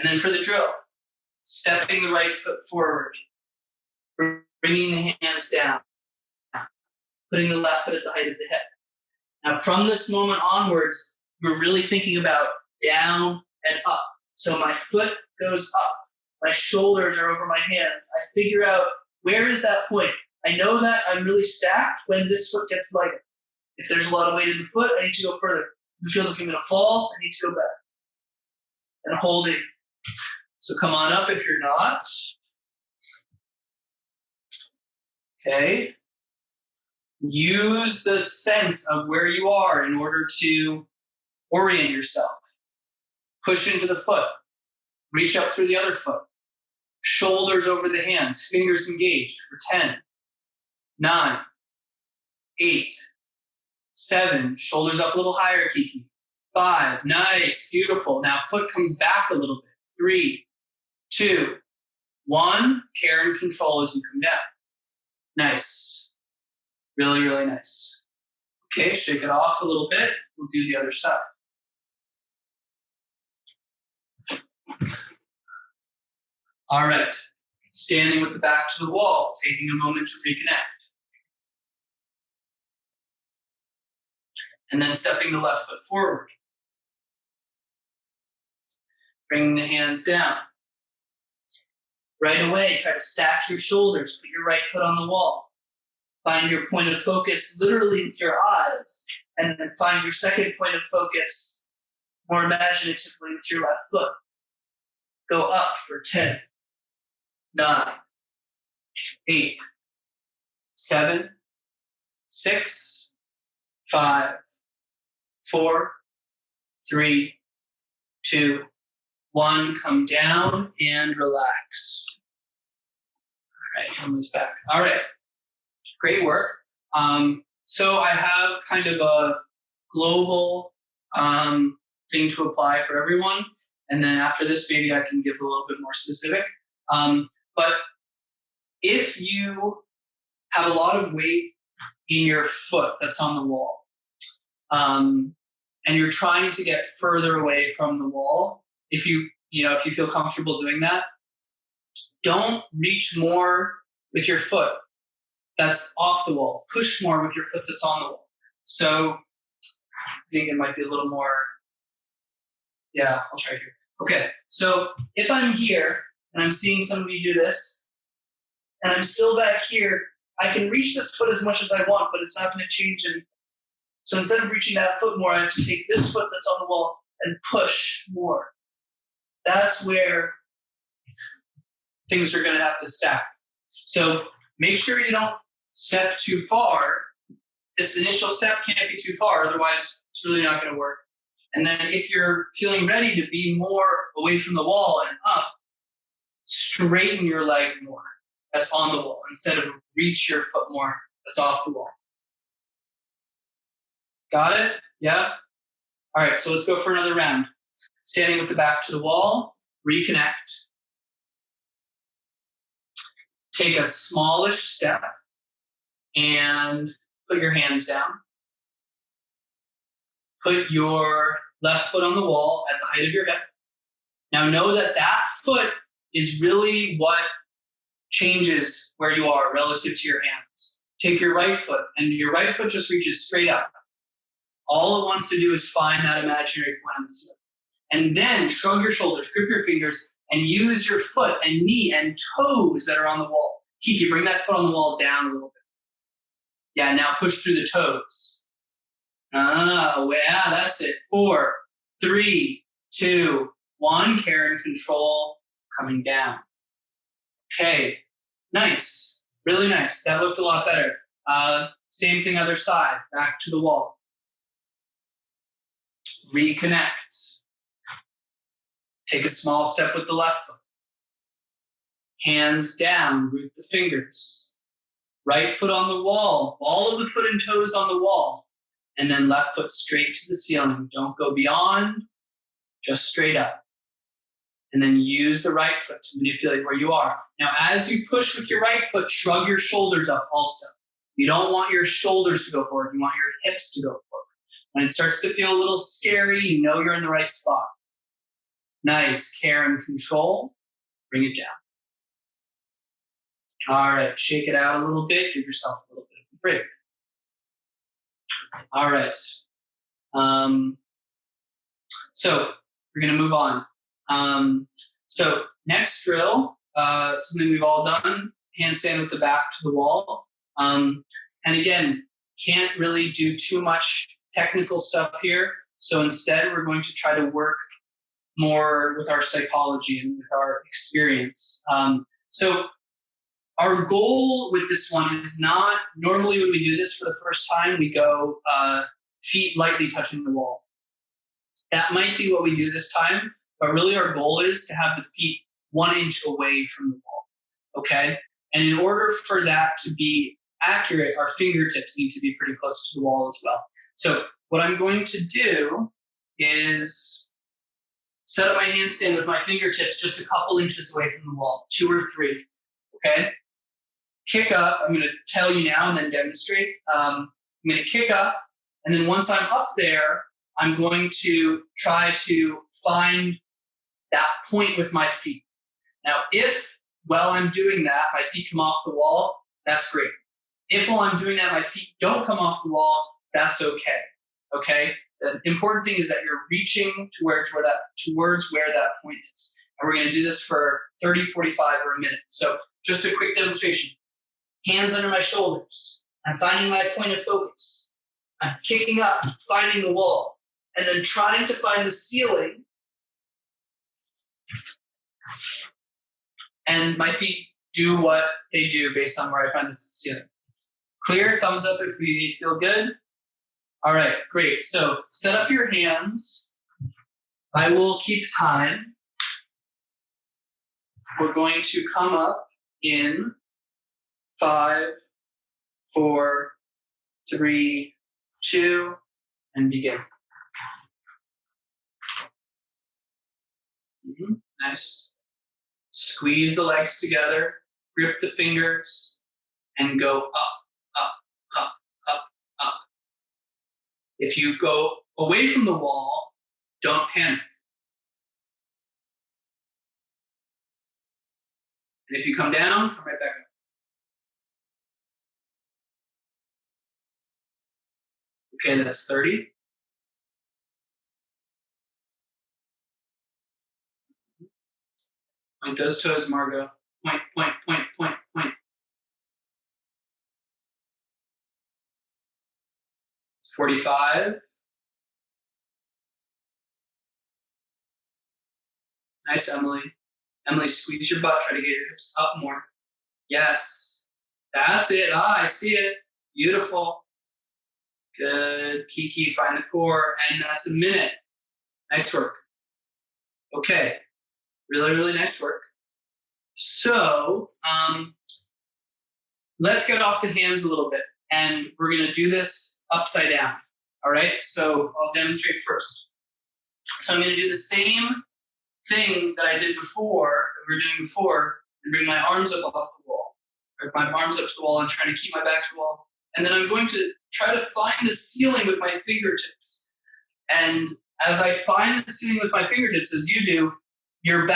then for the drill, stepping the right foot forward, bringing the hands down, putting the left foot at the height of the hip. Now from this moment onwards, we're really thinking about down and up. So my foot goes up, my shoulders are over my hands. I figure out, where is that point? I know that I'm really stacked when this foot gets lighter. If there's a lot of weight in the foot, I need to go further. If it feels like I'm going to fall, I need to go back. And holding. So come on up if you're not. Okay. Use the sense of where you are in order to orient yourself. Push into the foot. Reach up through the other foot. Shoulders over the hands. Fingers engaged for 10. 9, 8, 7, shoulders up a little higher, Kiki. 5, nice, beautiful. Now foot comes back a little bit. 3, 2, 1, care and control as you come down. Nice. Really, really nice. Okay, shake it off a little bit. We'll do the other side. All right. Standing with the back to the wall, taking a moment to reconnect. And then stepping the left foot forward. Bringing the hands down. Right away, try to stack your shoulders, put your right foot on the wall. Find your point of focus literally with your eyes, and then find your second point of focus more imaginatively with your left foot. Go up for 10. 9, 8, 7, 6, 5, 4, 3, 2, 1. Come down and relax. All right, Emily's back. All right, great work. So I have kind of a global thing to apply for everyone. And then after this, maybe I can give a little bit more specific. But if you have a lot of weight in your foot that's on the wall, and you're trying to get further away from the wall, if you if you feel comfortable doing that, don't reach more with your foot that's off the wall. Push more with your foot that's on the wall. So I think it might be a little more, yeah, I'll try here. Okay, so if I'm here and I'm seeing somebody do this, and I'm still back here, I can reach this foot as much as I want, but it's not going to change anything. So instead of reaching that foot more, I have to take this foot that's on the wall and push more. That's where things are going to have to stack. So make sure you don't step too far. This initial step can't be too far, otherwise it's really not going to work. And then if you're feeling ready to be more away from the wall and up, straighten your leg more that's on the wall instead of reach your foot more that's off the wall. Got it? Yeah? All right, so let's go for another round. Standing with the back to the wall, reconnect. Take a smallish step and put your hands down. Put your left foot on the wall at the height of your hip. Now know that that foot is really what changes where you are relative to your hands. Take your right foot, and your right foot just reaches straight up. All it wants to do is find that imaginary point on the ceiling. And then shrug your shoulders, grip your fingers, and use your foot and knee and toes that are on the wall. Kiki, bring that foot on the wall down a little bit. Yeah, now push through the toes. Yeah, that's it. 4, 3, 2, 1. Karen, control, coming down. Okay, nice. Really nice. That looked a lot better. Same thing other side. Back to the wall. Reconnect. Take a small step with the left foot. Hands down, root the fingers. Right foot on the wall. Ball of the foot and toes on the wall. And then left foot straight to the ceiling. Don't go beyond, just straight up. And then use the right foot to manipulate where you are. Now, as you push with your right foot, shrug your shoulders up also. You don't want your shoulders to go forward. You want your hips to go forward. When it starts to feel a little scary, you know you're in the right spot. Nice. Karen, control. Bring it down. All right. Shake it out a little bit. Give yourself a little bit of a break. All right. So we're going to move on. So next drill, something we've all done, handstand with the back to the wall. And again, can't really do too much technical stuff here. So instead, we're going to try to work more with our psychology and with our experience. So our goal with this one is not, normally when we do this for the first time, we go feet lightly touching the wall. That might be what we do this time, but really our goal is to have the feet 1 inch away from the wall, okay? And in order for that to be accurate, our fingertips need to be pretty close to the wall as well. So what I'm going to do is set up my handstand with my fingertips just a couple inches away from the wall, 2 or 3, okay? Kick up, I'm gonna tell you now and then demonstrate. I'm gonna kick up, and then once I'm up there, I'm going to try to find that point with my feet. Now, if while I'm doing that, my feet come off the wall, that's great. If while I'm doing that, my feet don't come off the wall, that's okay. Okay? The important thing is that you're reaching towards where that point is. And we're going to do this for 30, 45, or a minute. So just a quick demonstration. Hands under my shoulders. I'm finding my point of focus. I'm kicking up, finding the wall, and then trying to find the ceiling. And my feet do what they do based on where I find the ceiling. Clear? Thumbs up if we feel good. All right, great. So set up your hands. I will keep time. We're going to come up in 5, 4, 3, 2, and begin. Nice. Squeeze the legs together, grip the fingers, and go up, up, up, up, up. If you go away from the wall, don't panic. And if you come down, come right back up. Okay, that's 30. Point those toes, Margot. Point, point, point, point, point. 45. Nice, Emily. Emily, squeeze your butt. Try to get your hips up more. Yes. That's it. I see it. Beautiful. Good. Kiki, find the core. And that's a minute. Nice work. Okay. Really, really nice work. So let's get off the hands a little bit. And we're going to do this upside down. All right? So I'll demonstrate first. So I'm going to do the same thing that I did before, that we were doing before, and bring my arms up off the wall. Or my arms up to the wall and trying to keep my back to the wall. And then I'm going to try to find the ceiling with my fingertips. And as I find the ceiling with my fingertips, as you do, your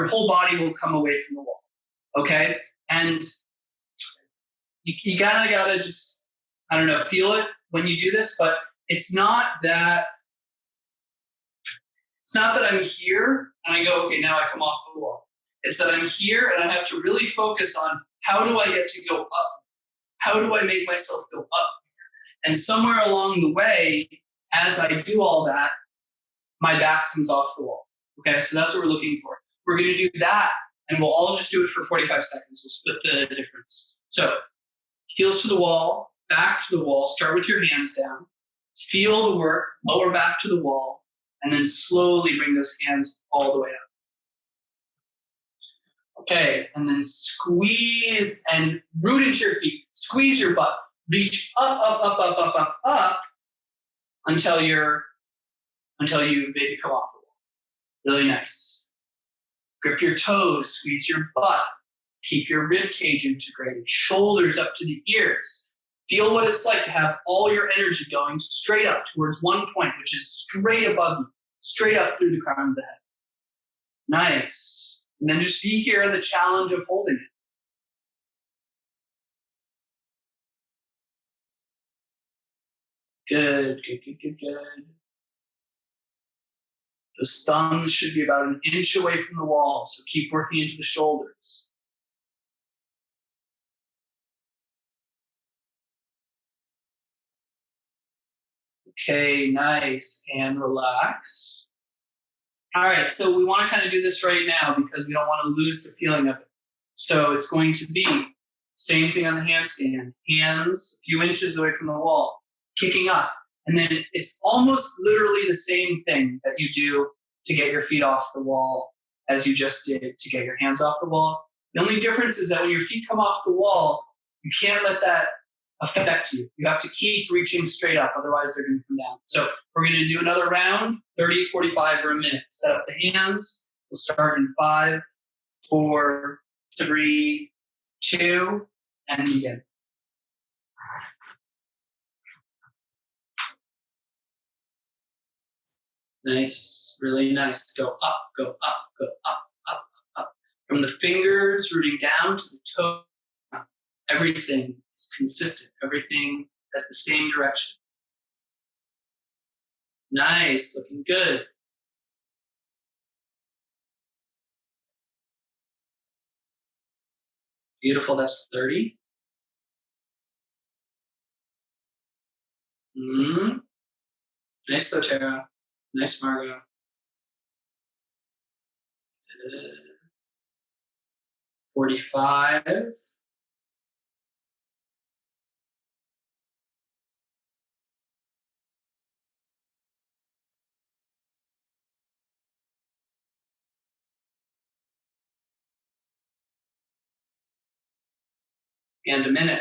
whole body will come away from the wall. Okay? And you gotta just, I don't know, feel it when you do this, but it's not that I'm here and I go, okay, now I come off the wall. It's that I'm here and I have to really focus on how do I get to go up? How do I make myself go up? And somewhere along the way, as I do all that, my back comes off the wall. Okay, so that's what we're looking for. We're going to do that, and we'll all just do it for 45 seconds. We'll split the difference. So heels to the wall, back to the wall. Start with your hands down. Feel the work, lower back to the wall, and then slowly bring those hands all the way up. Okay, and then squeeze and root into your feet. Squeeze your butt. Reach up until you maybe come off the wall. Really nice. Grip your toes, squeeze your butt. Keep your rib cage integrated. Shoulders up to the ears. Feel what it's like to have all your energy going straight up towards one point, which is straight above you, straight up through the crown of the head. Nice. And then just be here in the challenge of holding it. Good. Those thumbs should be about an inch away from the wall, so keep working into the shoulders. Okay, nice, and relax. All right, so we want to kind of do this right now because we don't want to lose the feeling of it. So it's going to be same thing on the handstand. Hands a few inches away from the wall, kicking up. And then it's almost literally the same thing that you do to get your feet off the wall as you just did to get your hands off the wall. The only difference is that when your feet come off the wall, you can't let that affect you. You have to keep reaching straight up, otherwise they're going to come down. So we're going to do another round, 30, 45 or a minute. Set up the hands. We'll start in 5, 4, 3, 2, and begin. Nice, really nice. Go up, go up, go up, up, up. From the fingers rooting down to the toe, everything is consistent. Everything has the same direction. Nice, looking good. Beautiful, that's 30. Nice though, Tara. Nice, Margo. 45. And a minute.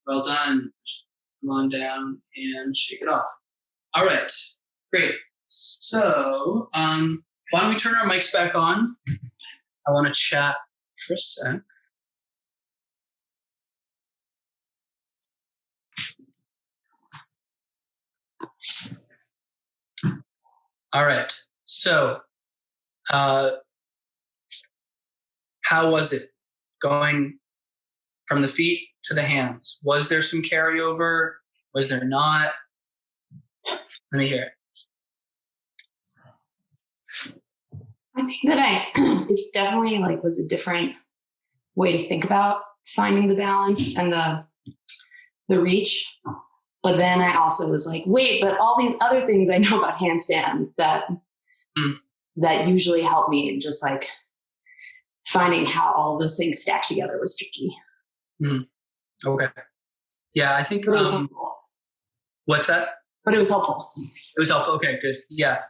Well done. Come on down and shake it off. All right, great. So why don't we turn our mics back on? I want to chat for a sec. All right. So how was it? going from the feet to the hands. Was there some carryover? Was there not? Let me hear it. I think that it's definitely like was a different way to think about finding the balance and the reach. But then I also was like, wait, but all these other things I know about handstand that usually help me, and just like finding how all those things stack together was tricky. Okay. Yeah, I think what's that? But it was helpful. It was helpful. Okay, good. Yeah.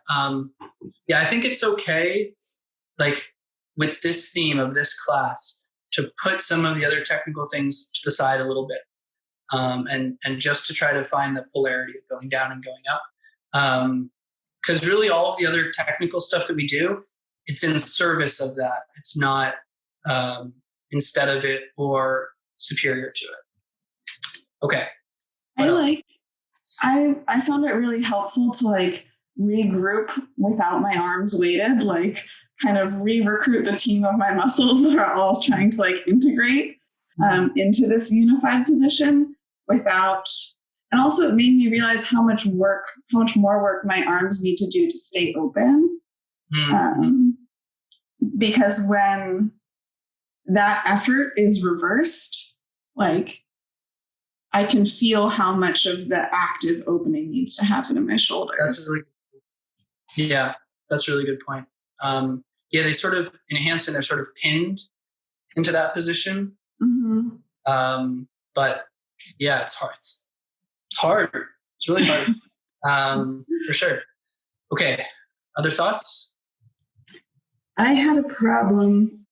Yeah, I think it's okay, like with this theme of this class, to put some of the other technical things to the side a little bit. And just to try to find the polarity of going down and going up. Because really all of the other technical stuff that we do, it's in service of that. It's not instead of it or superior to it. Okay. I found it really helpful to like regroup without my arms weighted, like kind of re-recruit the team of my muscles that are all trying to like integrate into this unified position without, and also it made me realize how much more work my arms need to do to stay open. Because when that effort is reversed, like I can feel how much of the active opening needs to happen in my shoulders. That's a really good point. Yeah, they sort of enhance and they're sort of pinned into that position. But yeah, it's hard. It's hard. It's really hard. For sure. Okay. Other thoughts? I had a problem.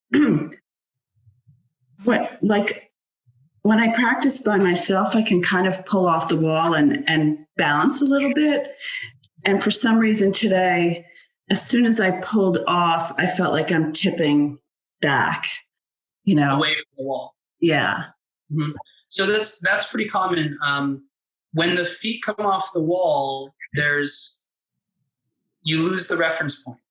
When I practice by myself, I can kind of pull off the wall and balance a little bit. And for some reason today, as soon as I pulled off, I felt like I'm tipping back, away from the wall. Yeah. Mm-hmm. So that's pretty common. When the feet come off the wall, you lose the reference point,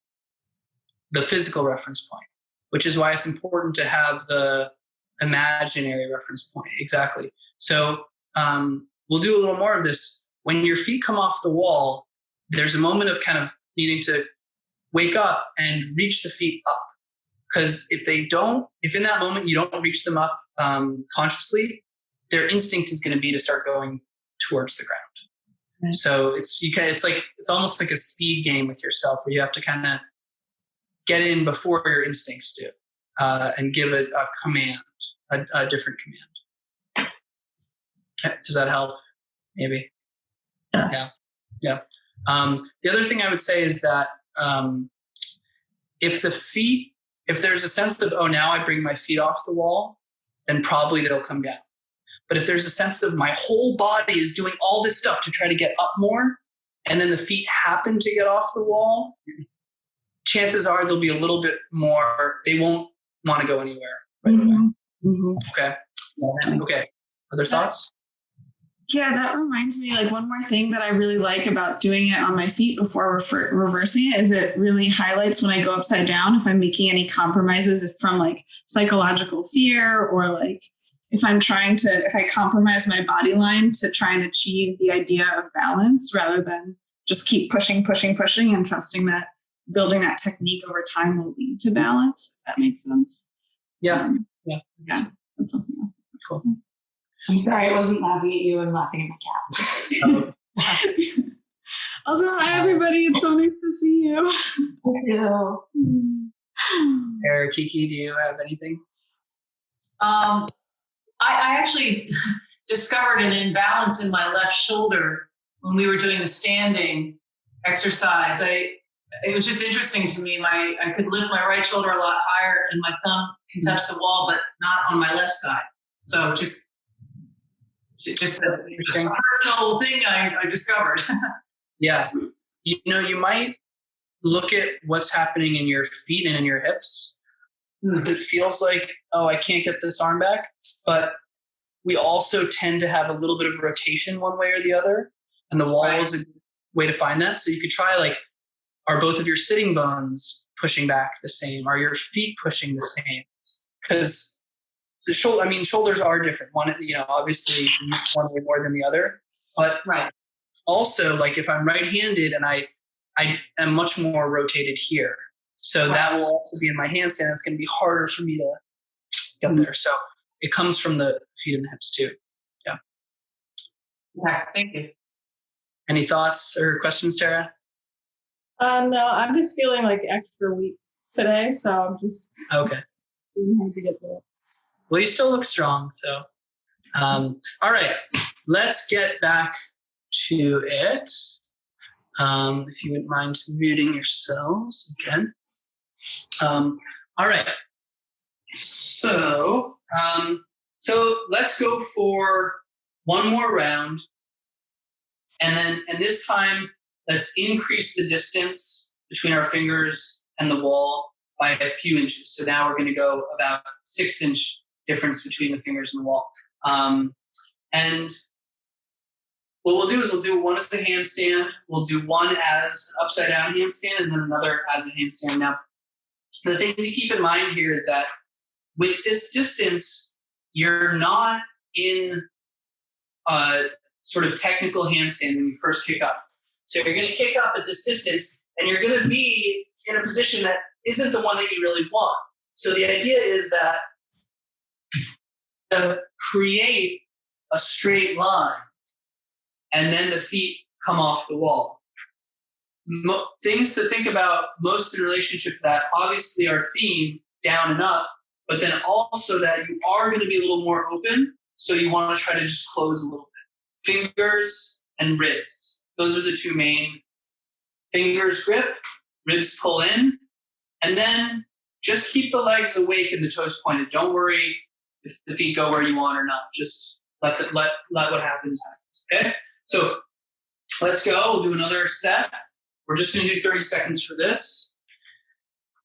the physical reference point, which is why it's important to have the imaginary reference point. Exactly. So we'll do a little more of this. When your feet come off the wall, there's a moment of kind of needing to wake up and reach the feet up. Because if in that moment you don't reach them up consciously, their instinct is going to be to start going towards the ground. Right. So it's almost like a speed game with yourself, where you have to kind of get in before your instincts do, and give it a command, a different command. Okay. Does that help? Maybe. Yeah. The other thing I would say is that if there's a sense of, now I bring my feet off the wall, then probably they'll come down. But if there's a sense of my whole body is doing all this stuff to try to get up more, and then the feet happen to get off the wall, chances are there'll be a little bit more, they won't want to go anywhere right away. Mm-hmm. Okay. Okay. Other thoughts? Yeah, that reminds me, like one more thing that I really like about doing it on my feet before reversing it is it really highlights when I go upside down if I'm making any compromises from like psychological fear, or like if I compromise my body line to try and achieve the idea of balance rather than just keep pushing and trusting that building that technique over time will lead to balance, if that makes sense. Yeah. That's something else. Cool. I'm sorry, I wasn't laughing at you. I'm laughing at my cat. Also, hi everybody. It's so nice to see you. Me too. Kiki, do you have anything? I actually discovered an imbalance in my left shoulder when we were doing the standing exercise. It was just interesting to me. I could lift my right shoulder a lot higher, and my thumb can touch the wall, but not on my left side. So just a personal thing I discovered. Yeah. You might look at what's happening in your feet and in your hips. It feels like, I can't get this arm back. But we also tend to have a little bit of rotation one way or the other. And the wall is a good way to find that. So you could try, are both of your sitting bones pushing back the same? Are your feet pushing the same? Because shoulders are different. One, obviously one way more than the other, but Right. also like if I'm right-handed and I am much more rotated here. So that will also be in my handstand. It's going to be harder for me to get there. So it comes from the feet and the hips too. Yeah. Okay, thank you. Any thoughts or questions, Tara? No, I'm just feeling like extra weak today, so I'm just Okay. hard to get there. Well, you still look strong. So, all right, let's get back to it. If you wouldn't mind muting yourselves again. All right. So let's go for one more round. And this time, let's increase the distance between our fingers and the wall by a few inches. So now we're going to go about 6-inch difference between the fingers and the wall. And what we'll do is we'll do one as a handstand, we'll do one as upside down handstand, and then another as a handstand. Now, the thing to keep in mind here is that with this distance, you're not in a sort of technical handstand when you first kick up. So you're going to kick up at this distance, and you're going to be in a position that isn't the one that you really want. So the idea is that to create a straight line, and then the feet come off the wall. Things to think about most in relationship to that, obviously our theme, down and up, but then also that you are going to be a little more open, so you want to try to just close a little bit. Fingers and ribs. Those are the two main. Fingers grip, ribs pull in, and then just keep the legs awake and the toes pointed. Don't worry if the feet go where you want or not. Just let what happens. Okay? So let's go. We'll do another set. We're just going to do 30 seconds for this.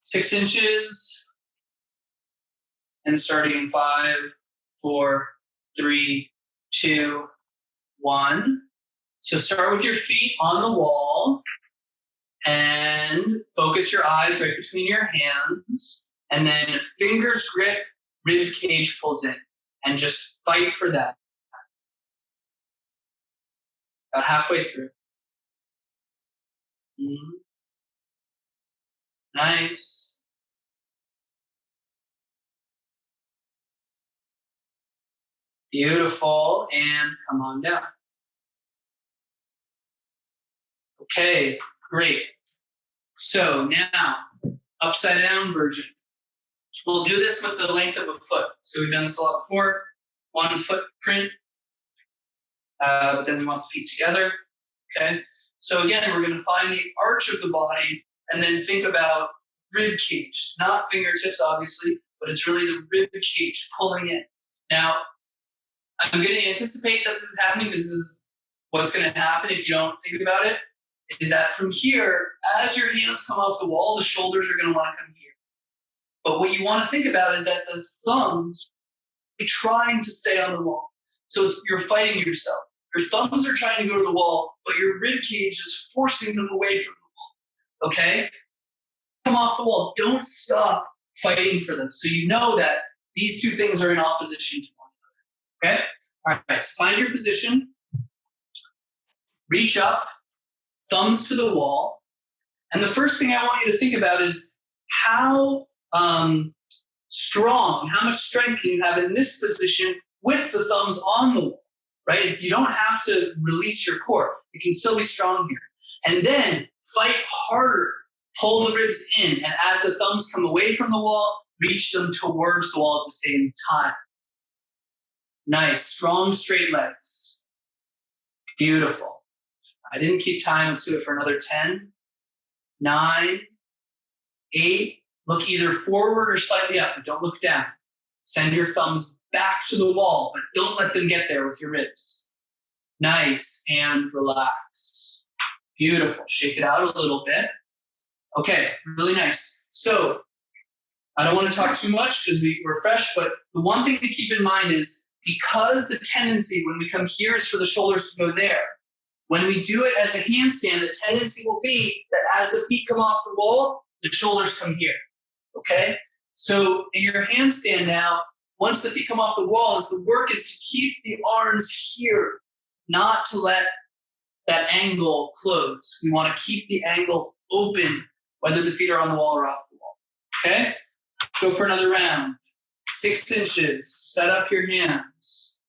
6 inches. And starting in 5, 4, 3, 2, 1. So start with your feet on the wall and focus your eyes right between your hands. And then fingers grip, rib cage pulls in. And just fight for that. About halfway through. Nice. Beautiful. And come on down. Okay, great. So now, upside down version. We'll do this with the length of a foot. So we've done this a lot before. 1 footprint. But then we want the feet together. Okay. So again, we're going to find the arch of the body and then think about rib cage, not fingertips, obviously, but it's really the rib cage pulling in. Now, I'm going to anticipate that this is happening because this is what's going to happen if you don't think about it, is that from here, as your hands come off the wall, the shoulders are going to want to come here. But what you want to think about is that the thumbs are trying to stay on the wall. So you're fighting yourself. Your thumbs are trying to go to the wall, but your rib cage is forcing them away from the wall. Okay? Come off the wall. Don't stop fighting for them. So you know that these two things are in opposition to one another. Okay? All right. So find your position. Reach up. Thumbs to the wall. And the first thing I want you to think about is how strong, how much strength can you have in this position with the thumbs on the wall, right? You don't have to release your core. You can still be strong here. And then fight harder. Pull the ribs in. And as the thumbs come away from the wall, reach them towards the wall at the same time. Nice. Strong, straight legs. Beautiful. I didn't keep time. Let's do it for another 10, 9, 8. Look either forward or slightly up, but don't look down. Send your thumbs back to the wall, but don't let them get there with your ribs. Nice, and relax. Beautiful. Shake it out a little bit. Okay, really nice. So, I don't want to talk too much because we're fresh, but the one thing to keep in mind is because the tendency when we come here is for the shoulders to go there, when we do it as a handstand, the tendency will be that as the feet come off the wall, the shoulders come here. Okay? So in your handstand now, once the feet come off the wall is the work is to keep the arms here, not to let that angle close. We want to keep the angle open, whether the feet are on the wall or off the wall. Okay? Go for another round. 6 inches. Set up your hands.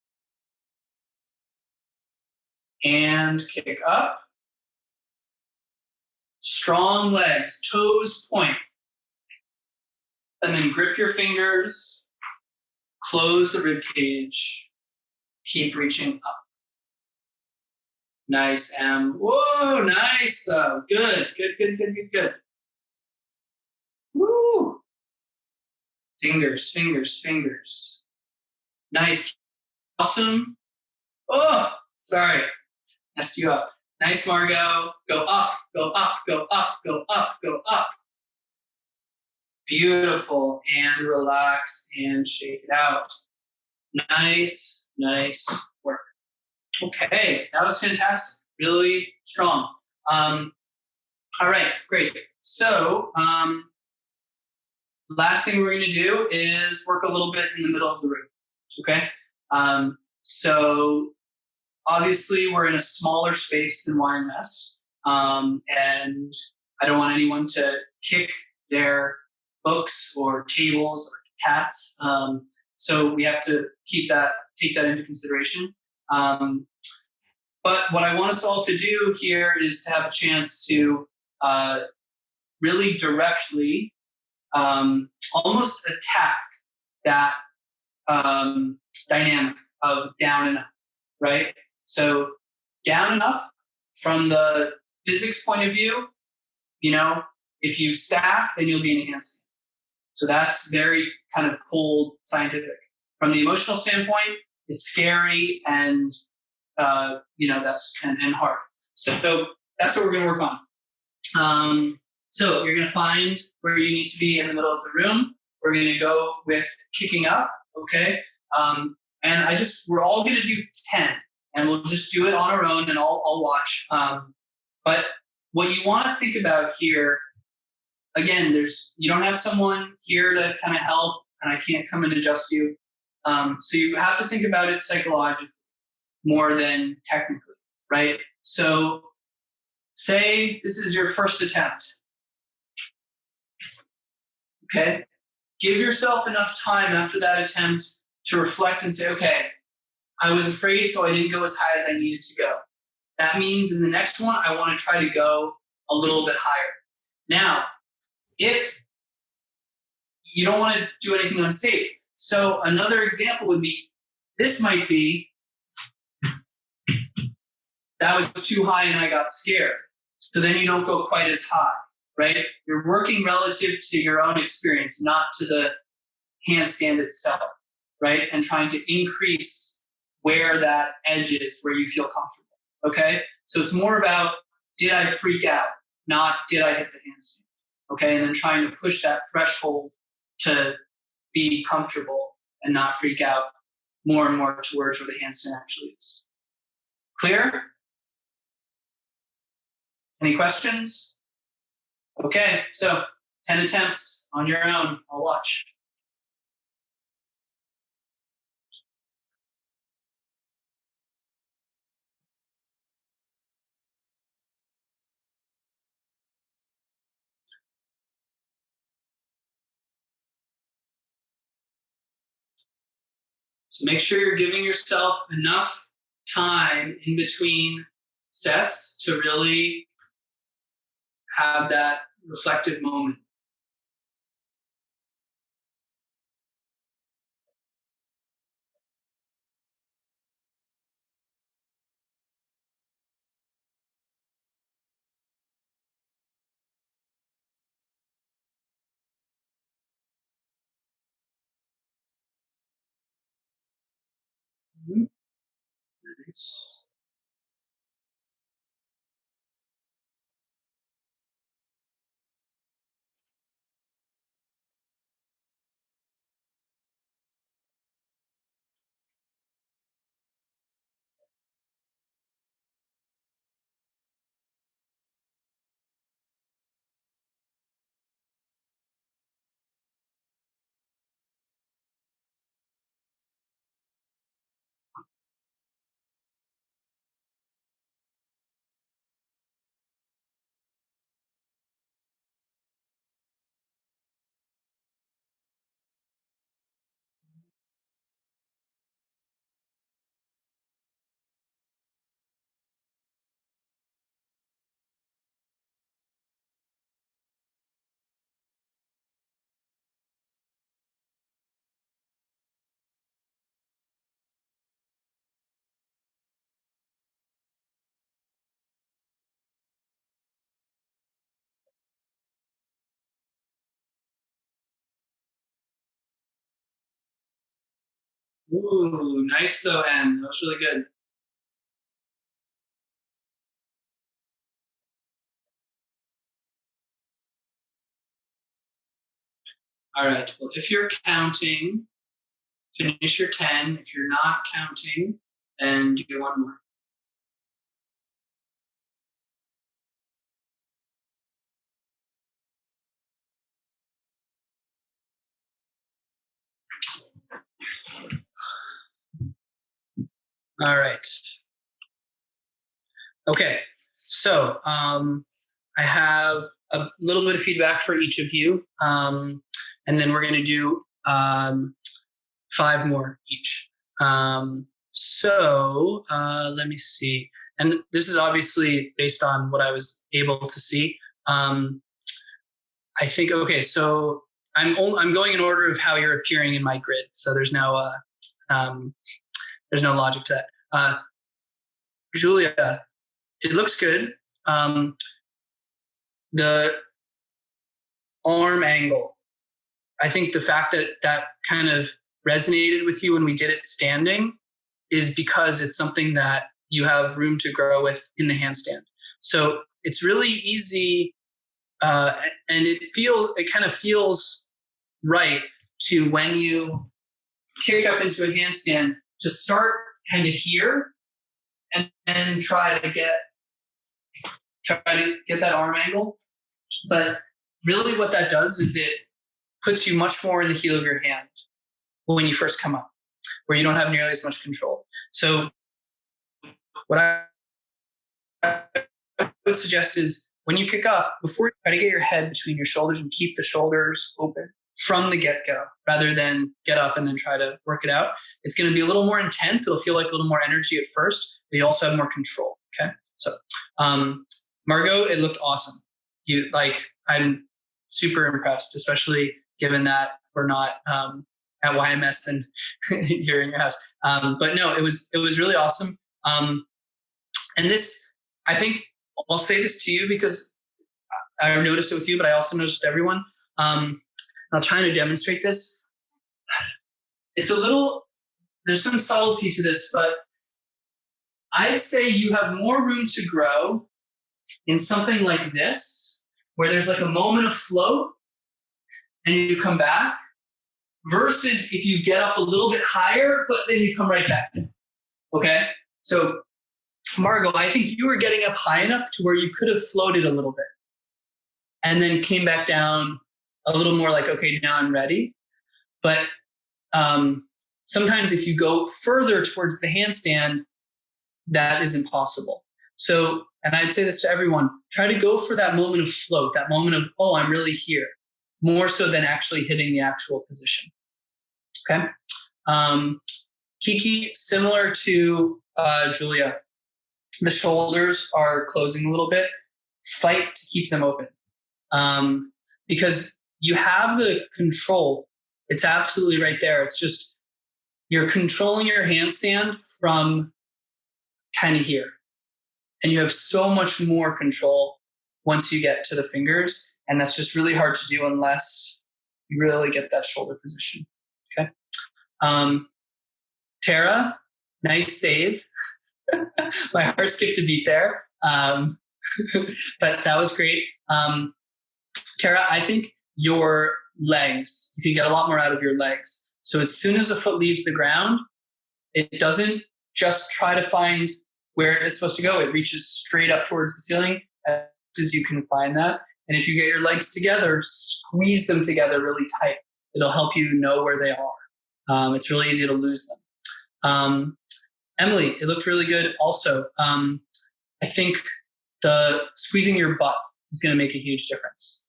And kick up. Strong legs. Toes point. And then grip your fingers. Close the rib cage. Keep reaching up. Nice, Em. Whoa, nice though. Good. Woo. Fingers. Nice. Awesome. Oh, sorry. Messed you up. Nice, Margot. Go up. Beautiful. And relax and shake it out. Nice work. Okay, that was fantastic. Really strong. All right, great. So, last thing we're going to do is work a little bit in the middle of the room. Okay. So obviously we're in a smaller space than YMS, and I don't want anyone to kick their books or tables or cats. So we have to take that into consideration. But what I want us all to do here is to have a chance to really directly almost attack that dynamic of down and up, right? So down and up from the physics point of view, if you stack, then you'll be in a handstand. So that's very kind of cold scientific. From the emotional standpoint, it's scary and that's and hard. So that's what we're going to work on. So you're going to find where you need to be in the middle of the room. We're going to go with kicking up, okay? And we're all going to do 10, and we'll just do it on our own, and I'll watch. But what you want to think about here, again, you don't have someone here to kind of help, and I can't come and adjust you. So you have to think about it psychologically more than technically, right? So say this is your first attempt. Okay? Give yourself enough time after that attempt to reflect and say, okay, I was afraid, so I didn't go as high as I needed to go. That means in the next one, I want to try to go a little bit higher. Now, if you don't want to do anything unsafe, so another example would be, this might be, that was too high and I got scared. So then you don't go quite as high, right? You're working relative to your own experience, not to the handstand itself, right? And trying to increase where that edge is, where you feel comfortable, okay? So it's more about, did I freak out? Not, did I hit the handstand? Okay, and then trying to push that threshold to be comfortable and not freak out more and more towards where the handstand actually is. Clear? Any questions? Okay, so 10 attempts on your own. I'll watch. So make sure you're giving yourself enough time in between sets to really have that reflective moment. Nice. Ooh, nice though, Em. That was really good. All right. Well, if you're counting, finish your 10. If you're not counting, then do one more. All right. Okay. So I have a little bit of feedback for each of you. And then we're going to do 5 more each. So let me see. And this is obviously based on what I was able to see. I think, okay, so I'm going in order of how you're appearing in my grid. So there's no logic to that. Julia, it looks good. The arm angle, I think the fact that that kind of resonated with you when we did it standing is because it's something that you have room to grow with in the handstand. So it's really easy, and it kind of feels right to, when you kick up into a handstand, to start kind of here and then try to get that arm angle. But really what that does is it puts you much more in the heel of your hand when you first come up, where you don't have nearly as much control. So what I would suggest is, when you kick up, before you try to get your head between your shoulders and keep the shoulders open from the get-go, rather than get up and then try to work it out. It's going to be a little more intense. It'll feel like a little more energy at first, but you also have more control. Okay. So, Margot, it looked awesome. I'm super impressed, especially given that we're not at YMS and you're in your house. But no, it was really awesome. And this, I think, I'll say this to you because I noticed it with you, but I also noticed with everyone. I'll try to demonstrate this. There's some subtlety to this, but I'd say you have more room to grow in something like this, where there's like a moment of float and you come back, versus if you get up a little bit higher, but then you come right back. Okay? So, Margot, I think you were getting up high enough to where you could have floated a little bit and then came back down a little more like, okay, now I'm ready. But sometimes if you go further towards the handstand, that is impossible. So, and I'd say this to everyone, try to go for that moment of float, that moment of, oh, I'm really here, more so than actually hitting the actual position. Okay. Kiki, similar to Julia, the shoulders are closing a little bit. Fight to keep them open. Because you have the control. It's absolutely right there. It's just you're controlling your handstand from kind of here. And you have so much more control once you get to the fingers. And that's just really hard to do unless you really get that shoulder position. Okay. Tara, nice save. My heart skipped a beat there. But that was great. Tara, I think your legs, you can get a lot more out of your legs. So as soon as a foot leaves the ground, it doesn't just try to find where it's supposed to go. It reaches straight up towards the ceiling as you can find that. And if you get your legs together, squeeze them together really tight. It'll help you know where they are. It's really easy to lose them. Emily, it looked really good also. I think the squeezing your butt is going to make a huge difference.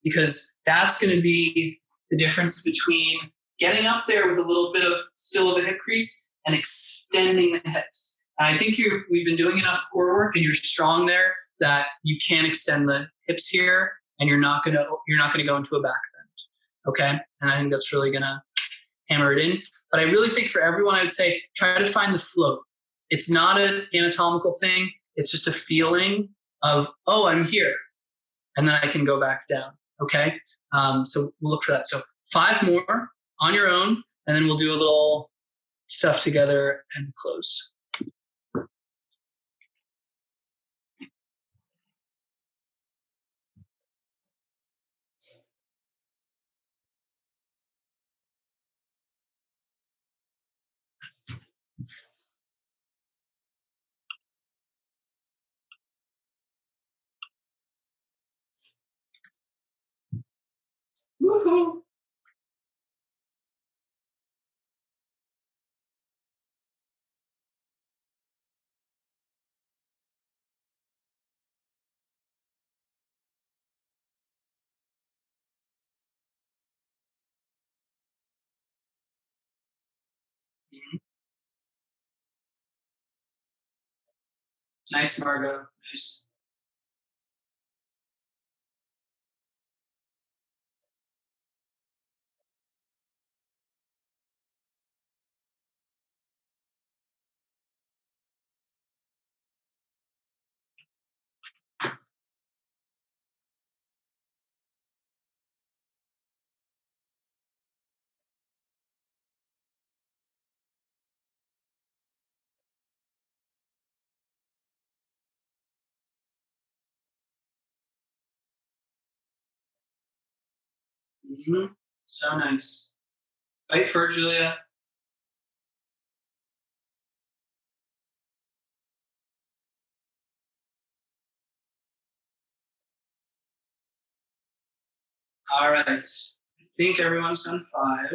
Because that's going to be the difference between getting up there with a little bit of still of a hip crease and extending the hips. And I think we've been doing enough core work and you're strong there that you can extend the hips here and you're not going to go into a back bend. Okay. And I think that's really going to hammer it in. But I really think for everyone, I would say, try to find the float. It's not an anatomical thing. It's just a feeling of, oh, I'm here. And then I can go back down. Okay. So we'll look for that. So 5 more on your own. And then we'll do a little stuff together and close. Woohoo! Nice, Margot. Nice. Mm-hmm. So nice. Fight for it, Julia. All right. I think everyone's done 5.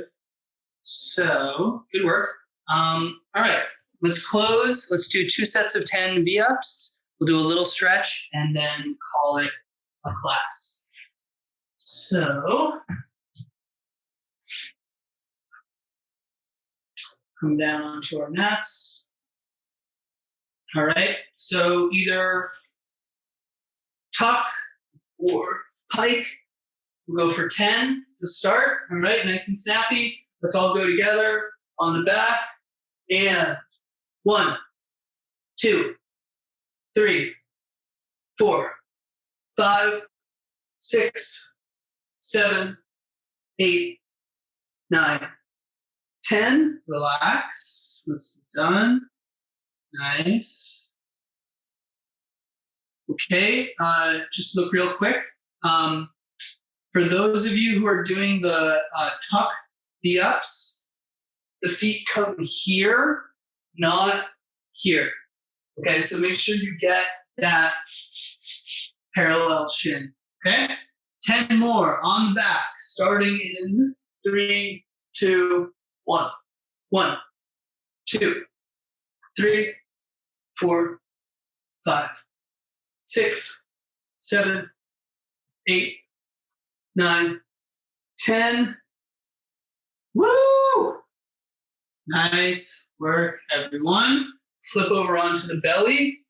So good work. All right. Let's close. Let's do 2 sets of 10 V-ups. We'll do a little stretch and then call it a class. So come down onto our mats. All right. So either tuck or pike. We'll go for 10 to start. All right. Nice and snappy. Let's all go together on the back. And 1, 2, 3, 4, 5, 6, 7, 8, 9, 10. Relax. That's done. Nice. Okay. Just look real quick. For those of you who are doing the tuck V-ups, the feet come here, not here. Okay, so make sure you get that parallel shin. Okay, 10 more on the back, starting in 3, 2, 1. 1, 2, 3, 4, 5, 6, 7, 8, 9, 10. Woo! Nice work, everyone. Flip over onto the belly.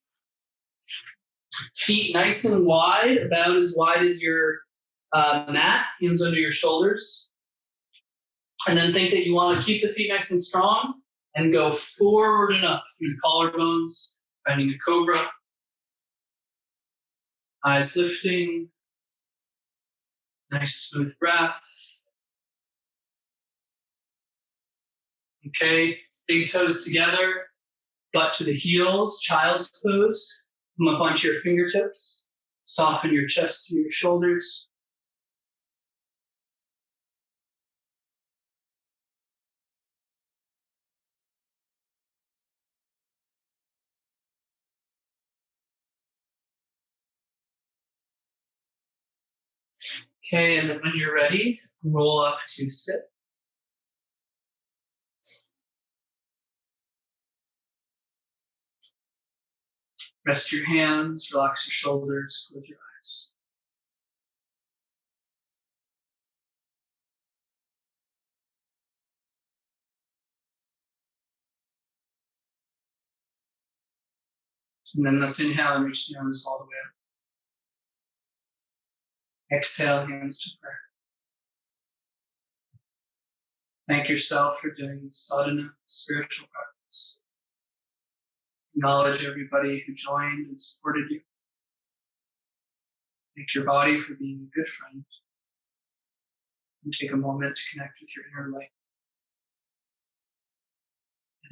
Feet nice and wide, about as wide as your mat, hands under your shoulders. And then think that you want to keep the feet nice and strong and go forward and up through the collarbones, finding a cobra. Eyes lifting. Nice smooth breath. Okay, big toes together, butt to the heels, child's pose. Come up onto your fingertips. Soften your chest through your shoulders. Okay, and then when you're ready, roll up to sit. Rest your hands, relax your shoulders, close your eyes. And then let's inhale and reach the arms all the way up. Exhale, hands to prayer. Thank yourself for doing this sadhana, spiritual practice. Acknowledge everybody who joined and supported you. Thank your body for being a good friend. And take a moment to connect with your inner light.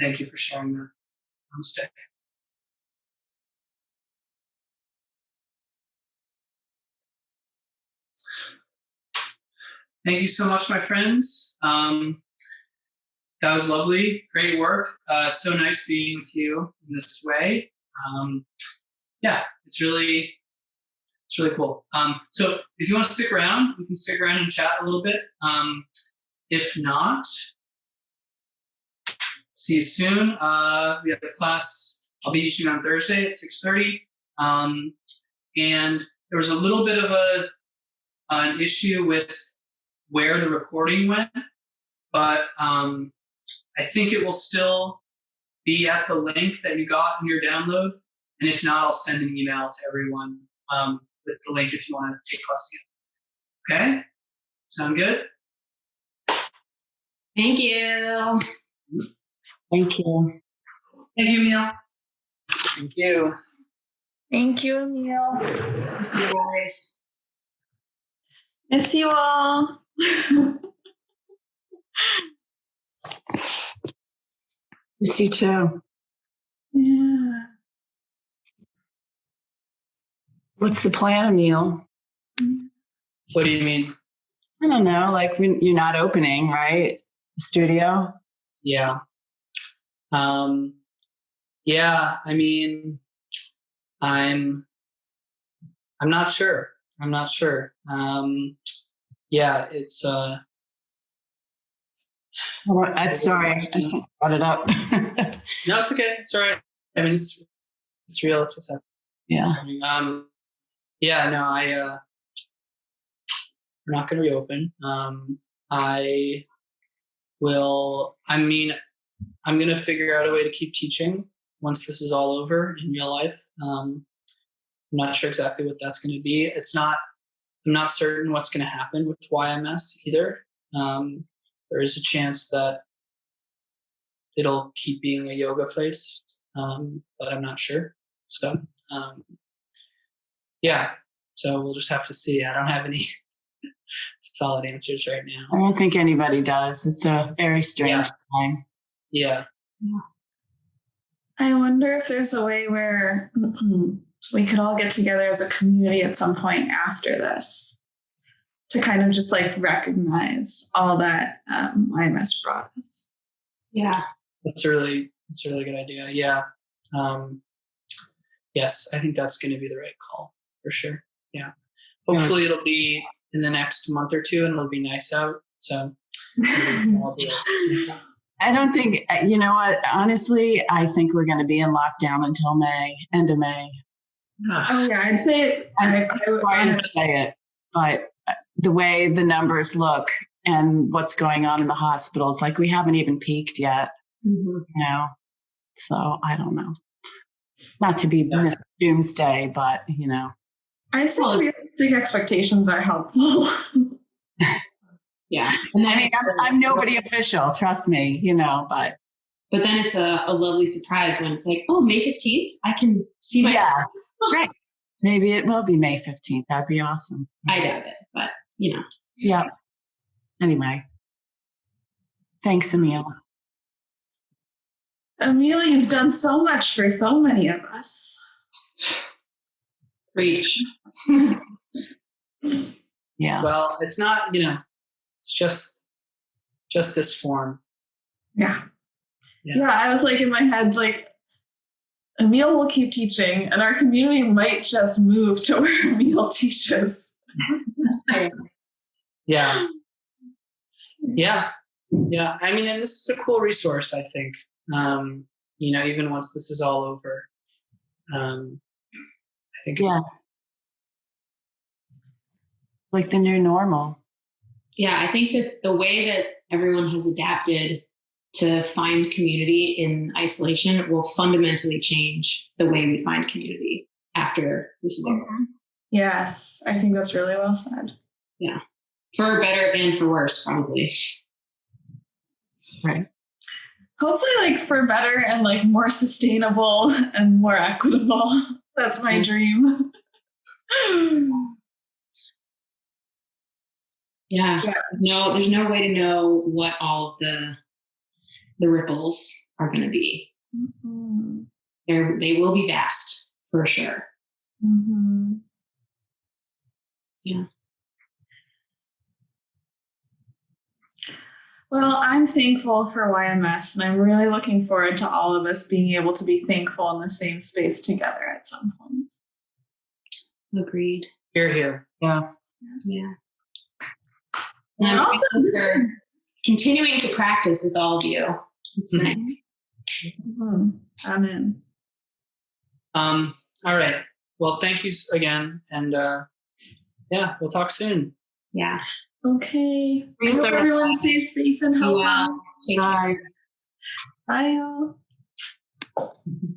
Thank you for sharing that. Namaste. Thank you so much, my friends. That was lovely. Great work. So nice being with you in this way. Yeah, it's really cool. So if you want to stick around, we can stick around and chat a little bit. If not, see you soon. We have a class. I'll be teaching on Thursday at 6:30. And there was a little bit of an issue with where the recording went, but I think it will still be at the link that you got in your download. And if not, I'll send an email to everyone with the link if you want to take class again. Okay? Sound good? Thank you. Thank you. Thank you, Emil. Thank you. Thank you, Emil. Thank you guys. Miss you all. Miss you too. Yeah. What's the plan, Emil? What do you mean? I don't know. Like you're not opening, right? Studio. Yeah. Yeah. I mean, I'm not sure. Yeah, it's. Sorry, I just brought it up. No, it's okay. It's all right. I mean, it's real. It's what's happening. Yeah. Yeah. No, we're not going to reopen. I will. I mean, I'm going to figure out a way to keep teaching once this is all over in real life. I'm not sure exactly what that's going to be. I'm not certain what's going to happen with YMS either. There is a chance that it'll keep being a yoga place, but I'm not sure. So, yeah. So we'll just have to see. I don't have any solid answers right now. I don't think anybody does. It's a very strange time. Yeah. I wonder if there's a way where we could all get together as a community at some point after this to kind of just like recognize all that IMS brought us. Yeah. That's a really good idea. Yeah. Yes, I think that's going to be the right call for sure. Yeah. Hopefully it'll be in the next month or two and it'll be nice out. So I'll do it. I don't think, you know what, honestly, I think we're going to be in lockdown until May, end of May. Oh yeah, I'd say I'm sorry to say it, but the way the numbers look and what's going on in the hospitals, like we haven't even peaked yet, you know? So I don't know. Not to be Miss Doomsday, but you know. I'd say realistic expectations are helpful. Yeah. And then, I mean, I'm nobody official, trust me, you know, but then it's a lovely surprise when it's like, oh, May 15th, I can see my. Yes, right. Maybe it will be May 15th. That'd be awesome. I doubt it, but you know. Yeah. Anyway. Thanks, Emil. Emil, you've done so much for so many of us. Reach. Yeah. Well, it's not, it's just this form. Yeah. I was like in my head, like, Emil will keep teaching and our community might just move to where Emil teaches. Yeah. I mean, and this is a cool resource, I think. Even once this is all over. I think. Yeah. Like the new normal. Yeah, I think that the way that everyone has adapted to find community in isolation will fundamentally change the way we find community after this is over. Yes, I think that's really well said. Yeah. For better and for worse, probably. Right. Hopefully, like, for better and, like, more sustainable and more equitable. That's my dream. Yeah. No, there's no way to know what all of the the ripples are going to be. Mm-hmm. They will be vast for sure. Mm-hmm. Yeah. Well, I'm thankful for YMS, and I'm really looking forward to all of us being able to be thankful in the same space together at some point. Agreed. Here, here. Yeah. Yeah. And I'm also, thankful for continuing to practice with all of you. It's Mhm. nice. Mm-hmm. Amen. All right. Well, thank you again. And yeah, we'll talk soon. Yeah. Okay. I Please hope don't- everyone stays safe and healthy. Yeah. Take care. Bye. Bye, y'all.